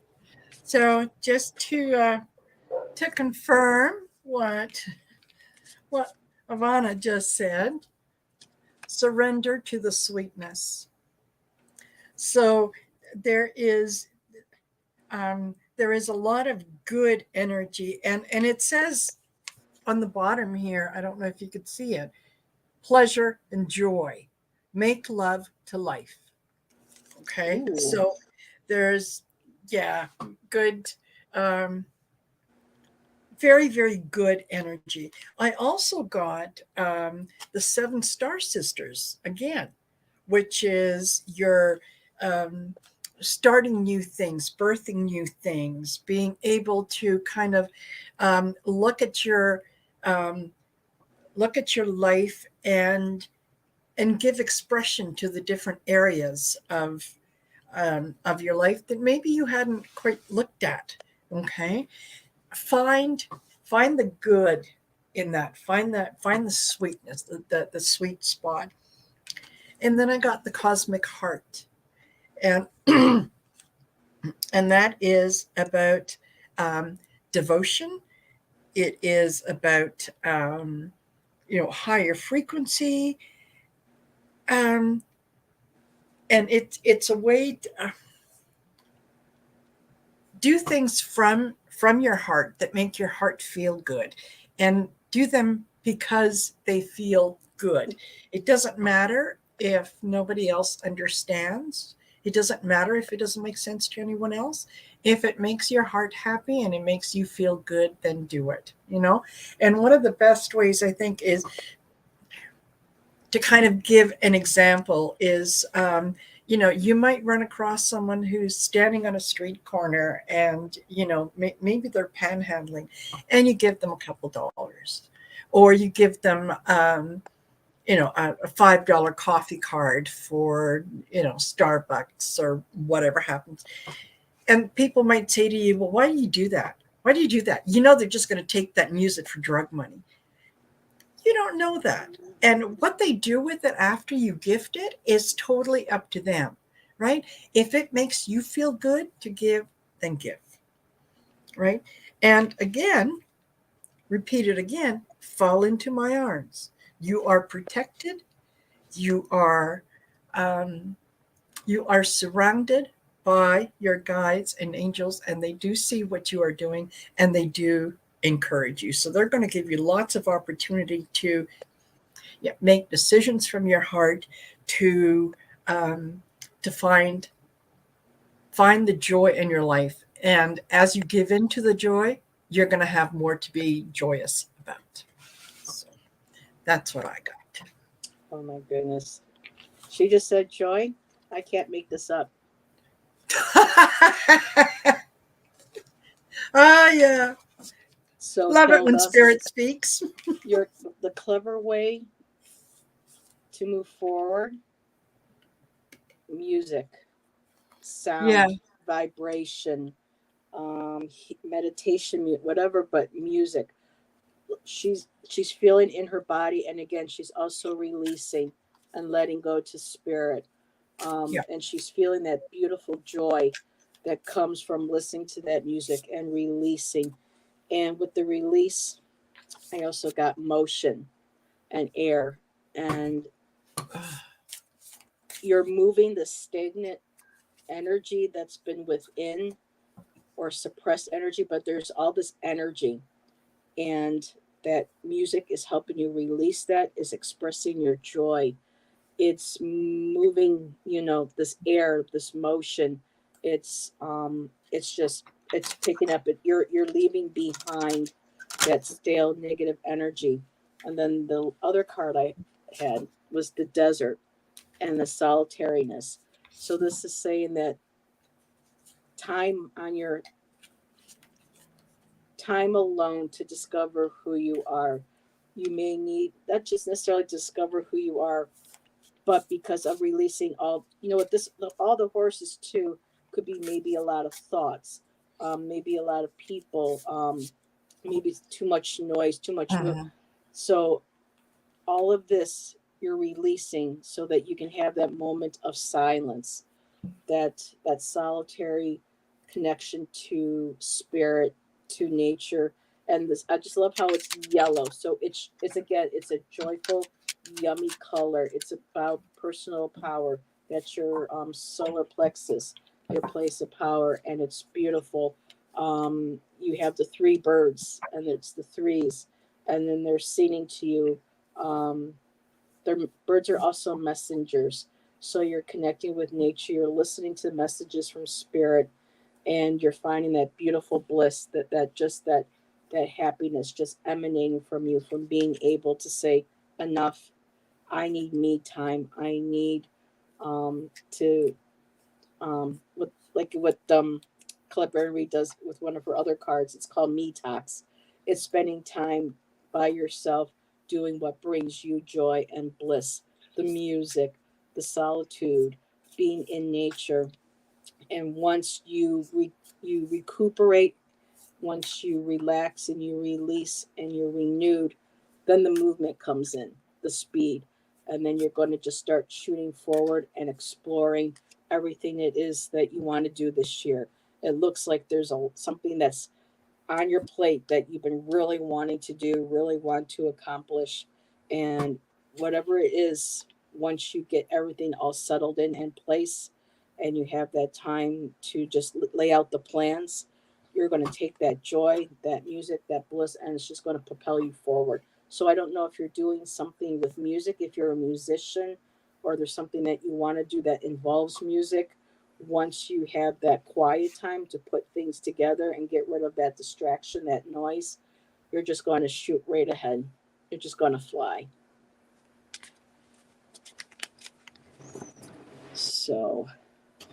So just to confirm what Avana just said, surrender to the sweetness. So there is a lot of good energy, and it says on the bottom here, I don't know if you could see it, pleasure and joy, make love to life. Okay. Ooh. So there's good, very, very good energy. I also got the 7 Star Sisters again, which is your starting new things, birthing new things, being able to kind of look at your life and give expression to the different areas of your life that maybe you hadn't quite looked at. Okay, find the good in that. Find the sweetness, the sweet spot. And then I got the Cosmic Heart, and and that is about devotion. It is about higher frequency, and it's a way to do things from your heart that make your heart feel good, and do them because they feel good. It doesn't matter if nobody else understands. It doesn't matter if it doesn't make sense to anyone else. If it makes your heart happy and it makes you feel good, then do it. And one of the best ways, I think, is to kind of give an example is you might run across someone who's standing on a street corner, and maybe they're panhandling, and you give them a couple dollars, or you give them a $5 coffee card for Starbucks or whatever happens. And people might say to you, well, why do you do that? Why do you do that? They're just going to take that and use it for drug money. You don't know that. And what they do with it after you gift it is totally up to them, right? If it makes you feel good to give, then give, right? And again, repeat it again, fall into my arms. You are protected. You are surrounded by your guides and angels, and they do see what you are doing, and they do encourage you. So they're going to give you lots of opportunity to make decisions from your heart, to find the joy in your life. And as you give into the joy, you're going to have more to be joyous about. So that's what I got. Oh my goodness. She just said joy. I can't make this up. Yeah. So love it when us spirit speaks. the clever way to move forward: music, sound, vibration, meditation, whatever, but music. She's feeling in her body, and again, she's also releasing and letting go to spirit. And she's feeling that beautiful joy that comes from listening to that music and releasing. And with the release, I also got motion and air, and you're moving the stagnant energy that's been within, or suppressed energy, but there's all this energy, and that music is helping you release that, is expressing your joy. It's moving, this air, this motion. It's picking up it. You're leaving behind that stale negative energy. And then the other card I had was the desert. and the solitariness. So this is saying that time on your time alone to discover who you are. You may need not just necessarily to discover who you are, but because of releasing all, what this, all the horses too could be maybe a lot of thoughts, maybe a lot of people, maybe too much noise, too much so all of this you're releasing so that you can have that moment of silence, that solitary connection to spirit, to nature. And this, I just love how it's yellow. So it's again, it's a joyful, yummy color. It's about personal power. That's your solar plexus, your place of power, and it's beautiful. You have the three birds, and it's the threes, and then they're singing to you. Their birds are also messengers, so you're connecting with nature, you're listening to messages from spirit, and you're finding that beautiful bliss, that happiness just emanating from you, from being able to say enough. I need me time. I need to with like what Colette Berry does with one of her other cards. It's called Me Talks. It's spending time by yourself, doing what brings you joy and bliss. The music, the solitude, being in nature, and once you recuperate, once you relax and you release and you're renewed, then the movement comes in, the speed, and then you're going to just start shooting forward and exploring everything it is that you want to do this year. It looks like there's something that's on your plate that you've been really wanting to do, really want to accomplish. And whatever it is, once you get everything all settled in place and you have that time to just lay out the plans, you're going to take that joy, that music, that bliss, and it's just going to propel you forward. So I don't know if you're doing something with music, if you're a musician, or there's something that you want to do that involves music. Once you have that quiet time to put things together and get rid of that distraction, that noise, you're just going to shoot right ahead. You're just going to fly. So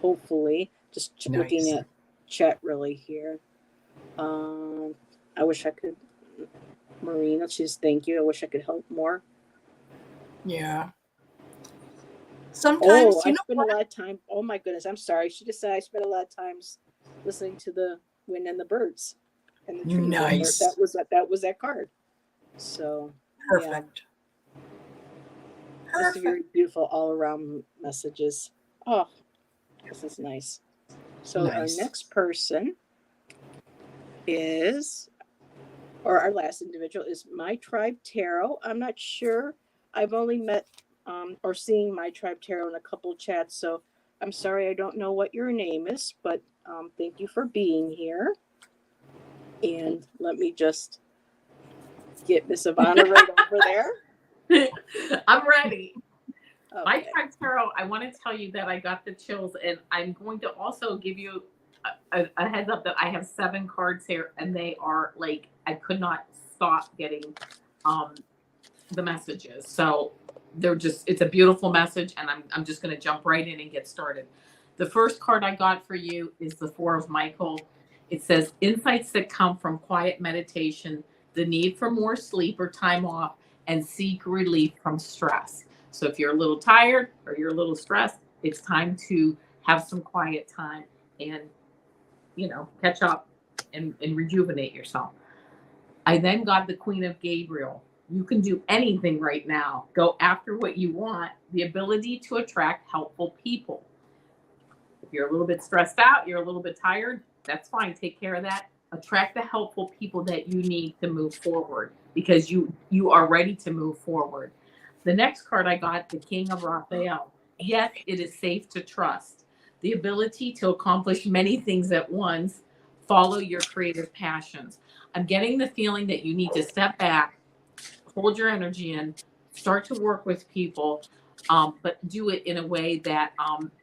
hopefully, just looking at chat really here. I wish I could, Marina, she's thank you. I wish I could help more. Yeah. Sometimes, I spend a lot of time. Oh my goodness, I'm sorry. She just said I spent a lot of times listening to the wind and the birds and the trees. Nice. That was that card. So Perfect. Yeah. Just very beautiful all around messages. Oh, this is nice. So nice. Our next person is, or our last individual is My Tribe Tarot. I'm not sure. I've only met or seen My Tribe Tarot in a couple chats, so I'm sorry I don't know what your name is, but thank you for being here. And let me just get Miss Avana right over there. I'm ready. Okay. My Tribe Tarot, I want to tell you that I got the chills, and I'm going to also give you a heads up that I have 7 cards here, and they are like, I could not stop getting the messages. So they're just, it's a beautiful message, and I'm just going to jump right in and get started. The first card I got for you is the 4 of Michael. It says, insights that come from quiet meditation, the need for more sleep or time off, and seek relief from stress. So if you're a little tired or you're a little stressed, it's time to have some quiet time and, catch up and rejuvenate yourself. I then got the Queen of Gabriel. You can do anything right now. Go after what you want. The ability to attract helpful people. If you're a little bit stressed out, you're a little bit tired, that's fine. Take care of that. Attract the helpful people that you need to move forward, because you are ready to move forward. The next card I got, the King of Raphael. Yes, it is safe to trust. The ability to accomplish many things at once. Follow your creative passions. I'm getting the feeling that you need to step back, hold your energy in, start to work with people, but do it in a way that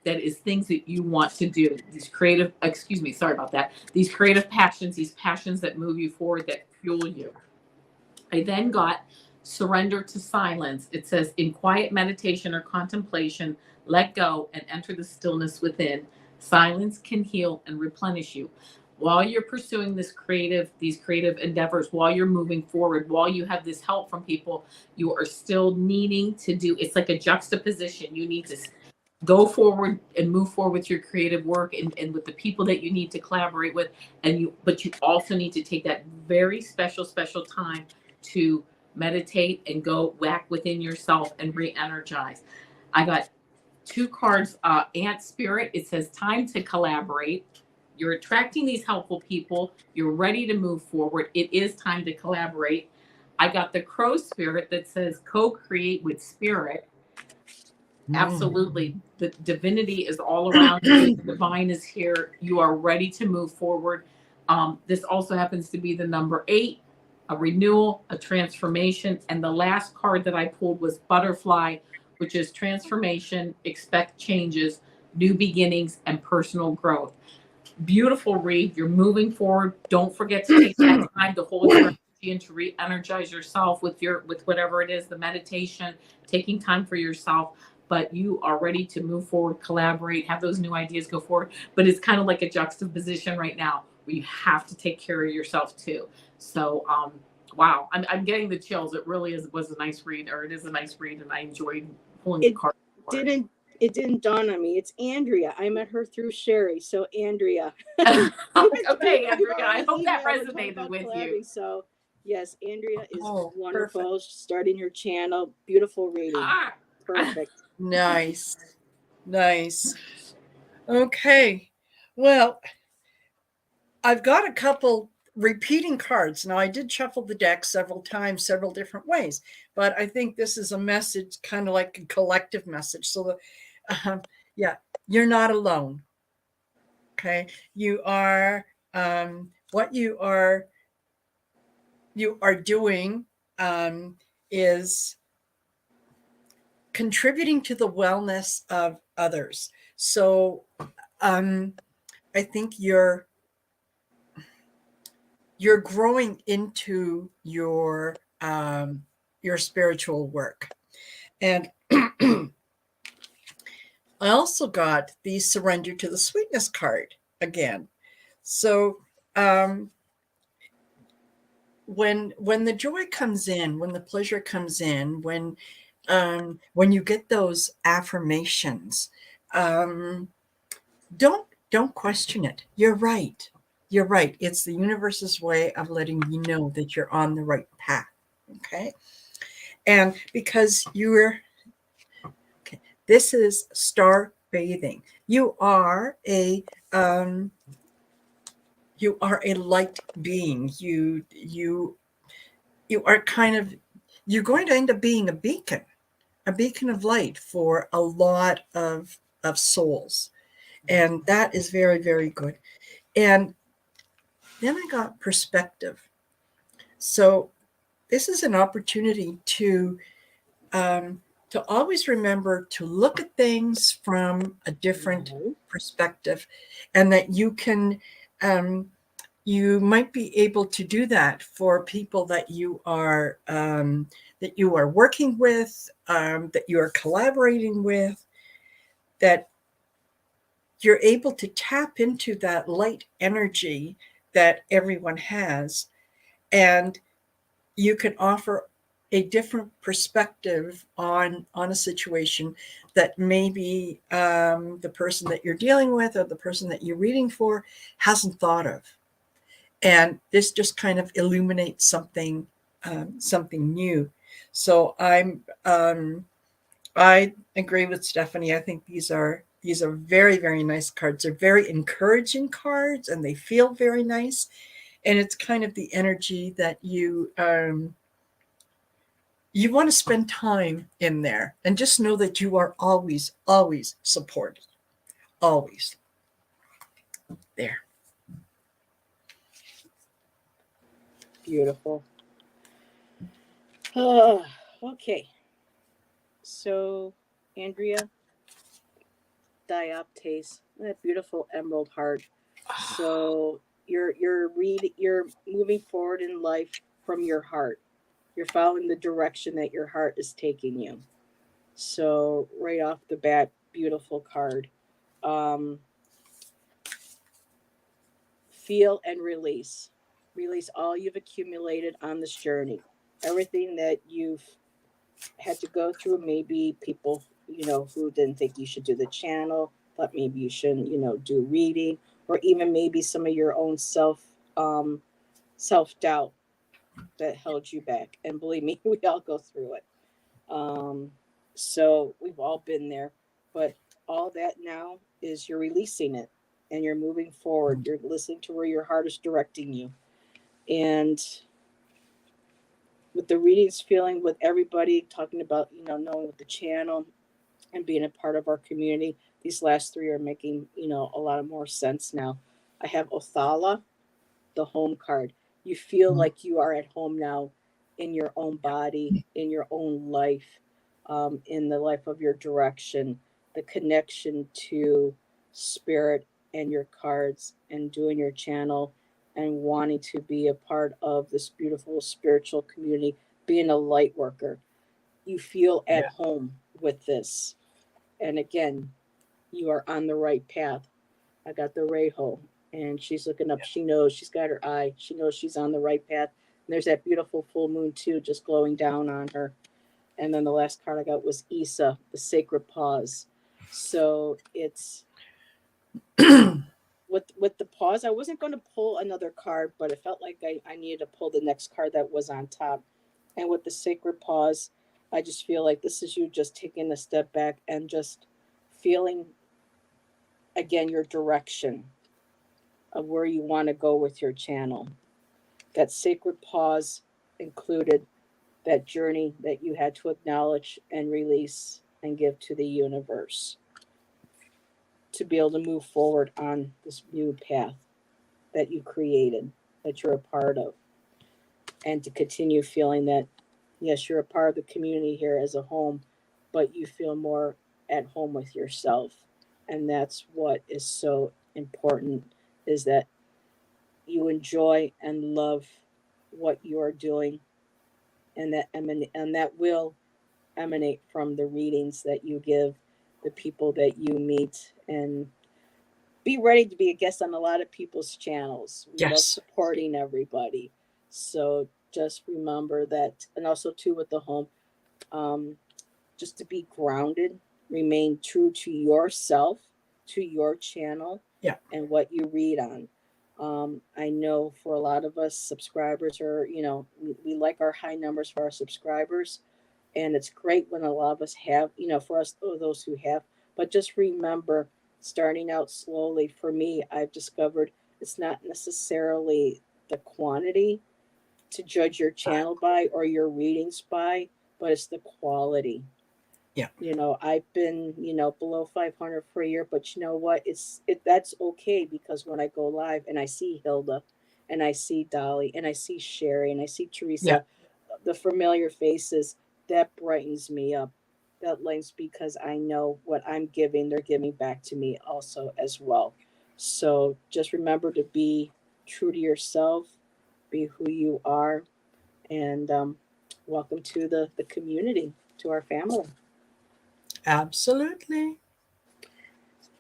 that is things that you want to do. These creative, sorry about that. These creative passions, these passions that move you forward, that fuel you. I then got surrender to silence. It says, in quiet meditation or contemplation, let go and enter the stillness within. Silence can heal and replenish you. While you're pursuing these creative endeavors, while you're moving forward, while you have this help from people, you are still needing to do, it's like a juxtaposition. You need to go forward and move forward with your creative work and with the people that you need to collaborate with. But you also need to take that very special time to meditate and go back within yourself and re-energize. I got two cards. Ant Spirit, it says time to collaborate. You're attracting these helpful people. You're ready to move forward. It is time to collaborate. I got the Crow Spirit that says co-create with spirit. Absolutely. The divinity is all around you. The divine is here. You are ready to move forward. This also happens to be the number 8, a renewal, a transformation. And the last card that I pulled was Butterfly, which is transformation, expect changes, new beginnings, and personal growth. Beautiful read. You're moving forward. Don't forget to take that time to hold your energy and to re-energize yourself with whatever it is, the meditation, taking time for yourself. But you are ready to move forward, collaborate, have those new ideas go forward. But it's kind of like a juxtaposition right now where you have to take care of yourself too. So wow, I'm getting the chills. It really was a nice read, or it is a nice read, and I enjoyed pulling the card. It didn't dawn on me. It's Andrea. I met her through Sherry. So Andrea. Okay, Andrea, I hope that resonated with you. So yes, Andrea is wonderful. Perfect. Starting her channel. Beautiful reading. Perfect. Nice. Okay. Well, I've got a couple repeating cards. Now, I did shuffle the deck several times, several different ways, but I think this is a message, kind of like a collective message. So, yeah, you're not alone. Okay. You are, what you are doing is contributing to the wellness of others. So I think you're growing into your spiritual work. And I also got the surrender to the sweetness card again. So when the joy comes in, when the pleasure comes in, when you get those affirmations, don't question it. You're right. It's the universe's way of letting you know that you're on the right path. Okay. And because this is star bathing. You are a light being. You are you're going to end up being a beacon of light for a lot of souls. And that is very, very good. And then I got perspective. So this is an opportunity to always remember to look at things from a different perspective, and that you can, you might be able to do that for people that you are working with, that you are collaborating with, that you're able to tap into that light energy that everyone has, and you can offer a different perspective on a situation that maybe the person that you're dealing with or the person that you're reading for hasn't thought of. And this just kind of illuminates something new. So I agree with Stephanie. I think these are very, very nice cards. They're very encouraging cards, and they feel very nice. And it's kind of the energy that you want to spend time in there, and just know that you are always, always supported. Always. There. Beautiful. Okay. So, Andrea, dioptase, that beautiful emerald heart. So you're moving forward in life from your heart. You're following the direction that your heart is taking you. So right off the bat, beautiful card. Um, feel and release. Release all you've accumulated on this journey. Everything that you've had to go through, maybe people, who didn't think you should do the channel, thought maybe you shouldn't, do reading, or even maybe some of your own self doubt that held you back. And believe me, we all go through it. Um, so we've all been there, but all that now is you're releasing it and you're moving forward. You're listening to where your heart is directing you. And with the readings, feeling with everybody talking about, knowing with the channel and being a part of our community, these last three are making, a lot of more sense now. I have Othala, the home card. You feel like you are at home now in your own body, in your own life, in the life of your direction, the connection to spirit and your cards and doing your channel and wanting to be a part of this beautiful spiritual community, being a light worker. You feel at home with this. And again, you are on the right path. I got the Reho, and she's looking up. She knows she's got her eye. She knows she's on the right path. And there's that beautiful full moon too, just glowing down on her. And then the last card I got was Isa, the sacred pause. So it's with the pause. I wasn't going to pull another card, but it felt like I needed to pull the next card that was on top. And with the sacred pause, I just feel like this is you just taking a step back and just feeling again your direction of where you want to go with your channel. That sacred pause included that journey that you had to acknowledge and release and give to the universe to be able to move forward on this new path that you created, that you're a part of, and to continue feeling that, yes, you're a part of the community here as a home, but you feel more at home with yourself. And that's what is so important, is that you enjoy and love what you are doing, and that will emanate from the readings that you give, the people that you meet, and be ready to be a guest on a lot of people's channels. We love supporting everybody. So just remember that, and also too with the home, just to be grounded, remain true to yourself, to your channel, and what you read on. I know for a lot of us, subscribers are, we like our high numbers for our subscribers. And it's great when a lot of us have, for us, those who have, but just remember, starting out slowly, for me, I've discovered it's not necessarily the quantity to judge your channel by or your readings by, but it's the quality. I've been, below 500 for a year, but you know what? That's okay, because when I go live and I see Hilda and I see Dolly and I see Sherry and I see Teresa, the familiar faces, that brightens me up. That lightens, because I know what I'm giving, they're giving back to me also as well. So just remember to be true to yourself, be who you are, and welcome to the community, to our family. Absolutely.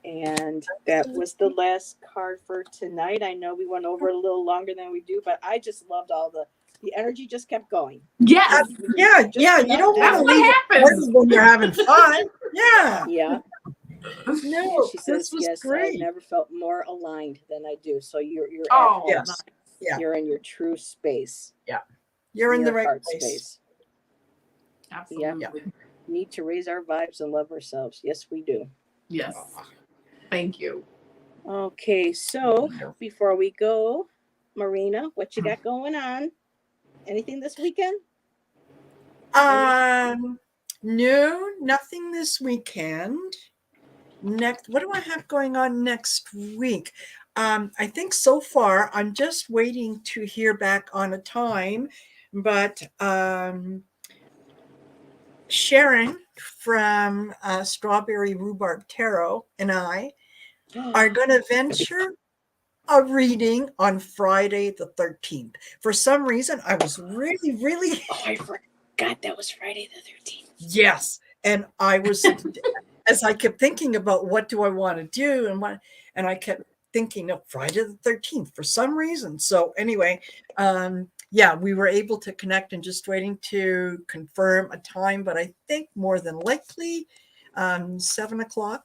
And that was the last card for tonight. I know we went over a little longer than we do, but I just loved all the energy just kept going. Yes. Yeah. You don't want to leave it when you're having fun. Yeah. Yeah. No, And she this says, was yes, great. I've never felt more aligned than I do. So you're at home. Yes. Yeah. You're in your true space. Yeah. You're in the right heart place. Space. Absolutely. Yeah. Need to raise our vibes and love ourselves. Yes, we do. Yes. Thank you. Okay, so before we go, Marina, what you got going on? Anything this weekend? No, nothing this weekend. What do I have going on next week? I think so far I'm just waiting to hear back on a time, but Sharon from Strawberry Rhubarb Tarot and I are going to venture a reading on Friday the 13th. For some reason, I was really, Oh, I forgot that was Friday the 13th. yes. And I was, as I kept thinking about what do I want to do and I kept thinking of Friday the 13th for some reason. So anyway, yeah, we were able to connect and just waiting to confirm a time, but I think more than likely 7:00.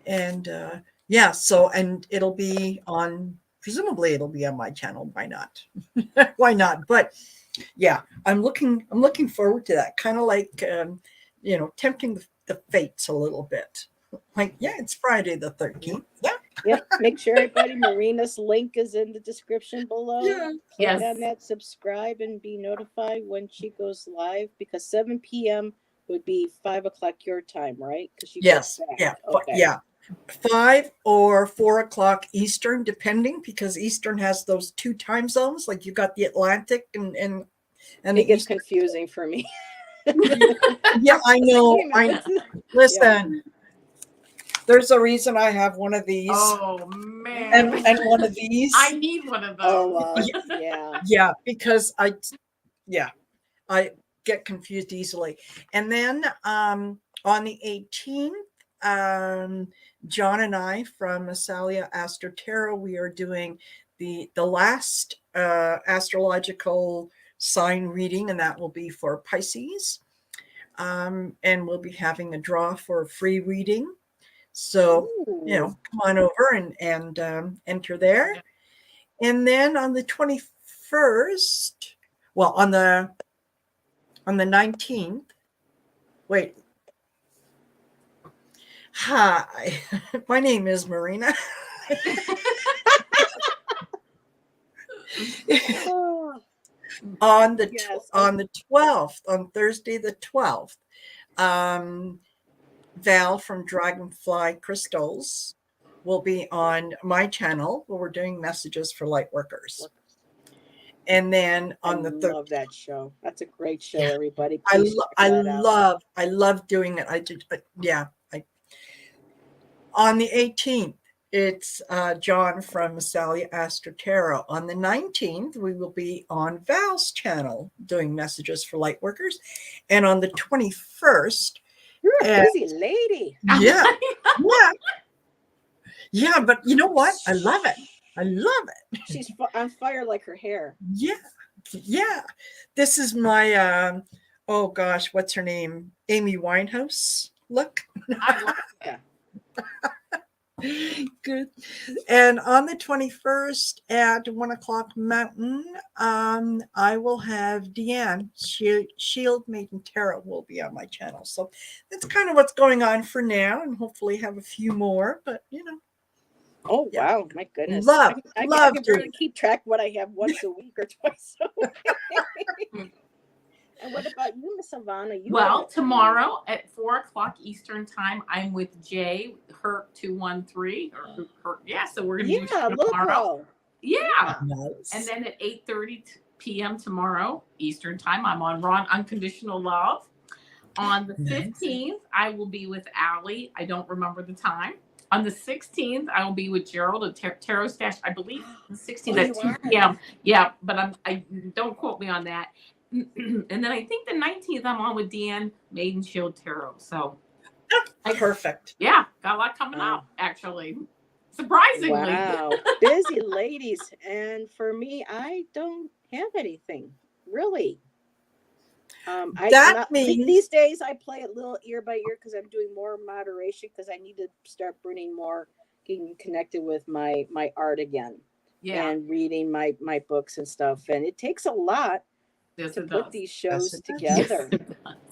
And yeah, so, and it'll be on, presumably it'll be on my channel. Why not? Why not? But yeah, I'm looking forward to that. Kind of like, tempting the fates a little bit. Like, yeah, it's Friday the 13th. Yeah. Yep. Make sure everybody, Marina's link is in the description below. Yeah. Click Yes. on that, subscribe, and be notified when she goes live, because 7 p.m. would be 5 o'clock your time, right? Because you Yes. get back. Yeah. Okay. Yeah. 5 or 4 o'clock Eastern, depending, because Eastern has those 2 time zones. Like you got the Atlantic and It the gets Eastern. confusing for me. Yeah, I know. Yeah. Listen, there's a reason I have one of these Oh man. and one of these. I need one of those. Oh, yeah. Yeah, because I get confused easily. And then on the 18th, John and I from Asalia Astro Tarot, we are doing the last astrological sign reading, and that will be for Pisces. And we'll be having a draw for a free reading. So, Ooh. come on over and enter there. And then on the 21st, well, on the 19th, wait. Hi, my name is Marina. Oh, on the yes. on the 12th, on Thursday the 12th, Val from Dragonfly Crystals will be on my channel where we're doing messages for light workers. And then on the love that show. That's a great show, Yeah. everybody. Please check that out. I love doing it. I did, yeah. On the 18th, it's John from Asalia Astro Tarot. On the 19th, we will be on Val's channel doing messages for light workers. And on the 21st, You're a busy lady. yeah, yeah, but you know what? I love it. I love it. She's on fire like her hair. Yeah. This is my oh gosh, what's her name? Amy Winehouse look. I love Yeah. Good. And on the 21st at 1:00 Mountain, I will have Deanne Shield Maiden Tarot will be on my channel. So that's kind of what's going on for now, and hopefully have a few more. But Oh, yeah. wow. My goodness. Love I can barely keep track what I have once a week or twice a week. And what about you, Miss Avana? Well, tomorrow at 4:00 Eastern time, I'm with Jay Herc 213. Yeah, so we're gonna do tomorrow. local. Yeah. Nice. And then at 8:30 p.m. tomorrow Eastern time, I'm on Raw Unconditional Love. On the 15th, I will be with Allie. I don't remember the time. On the 16th, I will be with Gerald at Tarot Stash. I believe the 16th at 2 p.m. Yeah, but I don't quote me on that. And then I think the 19th, I'm on with Deanne Maiden Shield Tarot. So perfect. Yeah, got a lot coming up, actually. Surprisingly. Wow. Busy ladies. And for me, I don't have anything, really. These days I play it little ear by ear because I'm doing more moderation because I need to start burning more, getting connected with my art again. Yeah. And reading my books and stuff. And it takes a lot to put these shows together.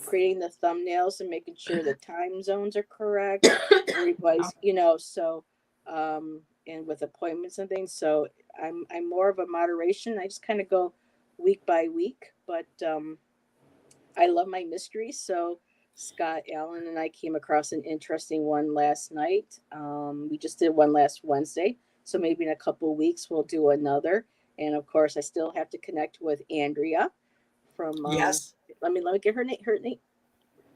Creating the thumbnails and making sure the time zones are correct. Everybody's, so and with appointments and things. So I'm more of a moderation. I just kind of go week by week, but I love my mysteries. So Scott Allen and I came across an interesting one last night. We just did one last Wednesday. So maybe in a couple of weeks we'll do another. And of course, I still have to connect with Andrea from yes. Let me get her name.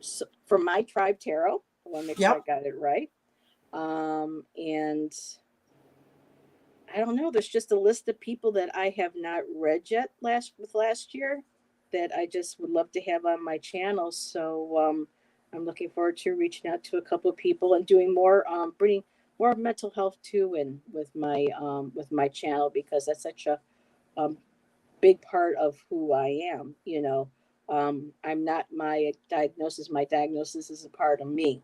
So, from My Tribe Tarot. I want to make sure I got it right. And I don't know. There's just a list of people that I have not read yet last year that I just would love to have on my channel. So I'm looking forward to reaching out to a couple of people and doing more, bringing more mental health too in with my channel, because that's such a um, big part of who I am. I'm not my diagnosis. My diagnosis is a part of me.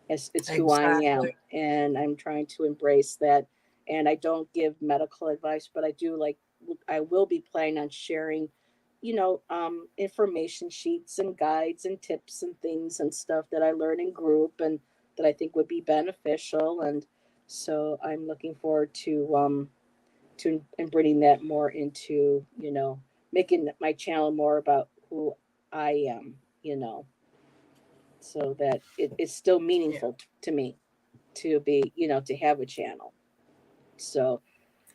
It's who I am, Exactly. and I'm trying to embrace that. And I don't give medical advice, but I will be planning on sharing, information sheets and guides and tips and things and stuff that I learn in group and that I think would be beneficial. And so I'm looking forward to and bringing that more into, making my channel more about who I am, so that it's still Yeah, meaningful to me to be, to have a channel. So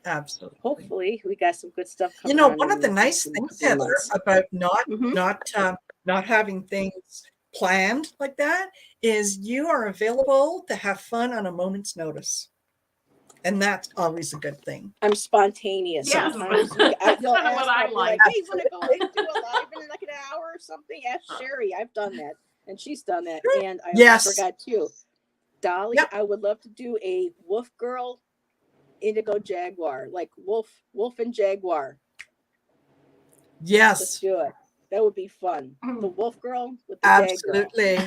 absolutely. hopefully we got some good stuff coming on One of the nice in a things, couple of Heather, months. about not Hmm. not not having things planned like that is you are available to have fun on a moment's notice, and that's always a good thing. I'm spontaneous. Yes. Sometimes That's you'll kind of what ask, I I'll be like. like, hey, you want to go and do a live in like an hour or something? Ask Sherry. I've done that. And she's done that. And I almost Yes. forgot too. Dolly, Yep. I would love to do a wolf girl indigo jaguar, like wolf and jaguar. Let's Yes. do it. That would be fun. The wolf girl with the jag girl. Absolutely.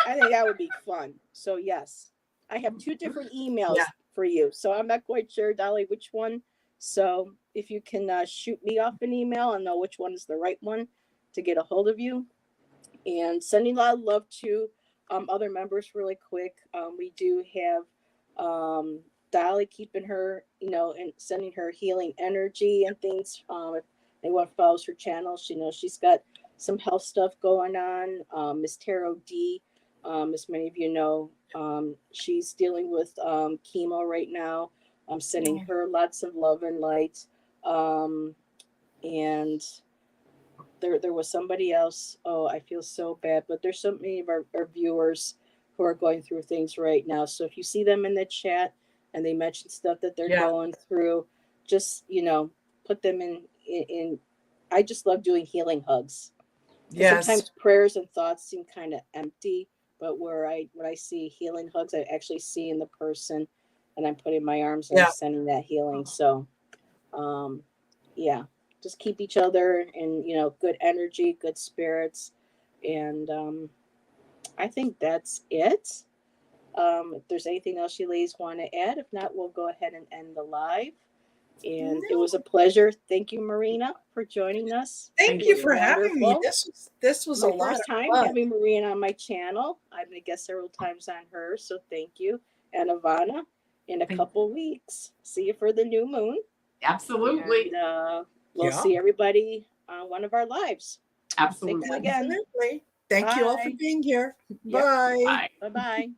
I think that would be fun. So yes, I have two different emails Yeah. for you. So I'm not quite sure, Dolly, which one. So if you can shoot me off an email, I'll know which one is the right one to get a hold of you. And sending a lot of love to other members really quick. We do have Dolly keeping her, and sending her healing energy and things. If anyone follows her channel, she knows she's got some health stuff going on. Miss Tarot D, as many of you know, she's dealing with chemo right now. I'm sending her lots of love and light. And there was somebody else. Oh, I feel so bad, but there's so many of our viewers who are going through things right now. So if you see them in the chat and they mention stuff that they're Yeah. going through, just put them in. I just love doing healing hugs. Yes. Sometimes prayers and thoughts seem kind of empty, but when I see healing hugs, I actually see in the person, and I'm putting my arms and I'm Yeah. sending that healing. So, yeah, just keep each other in good energy, good spirits, and I think that's it. If there's anything else you ladies want to add, if not, we'll go ahead and end the live. And it was a pleasure. Thank you, Marina, for joining us. Thank It you was for having me. wonderful. This was My a lot first of time fun. having Marina on my channel. I've been a guest several times on her, so thank you. And Avana, in a couple weeks. See you for the new moon. Absolutely. And we'll Yeah. see everybody on one of our lives. Absolutely. Thank you again. Absolutely. Thank you all for Bye. being here. Yep. Bye. Bye. Bye-bye.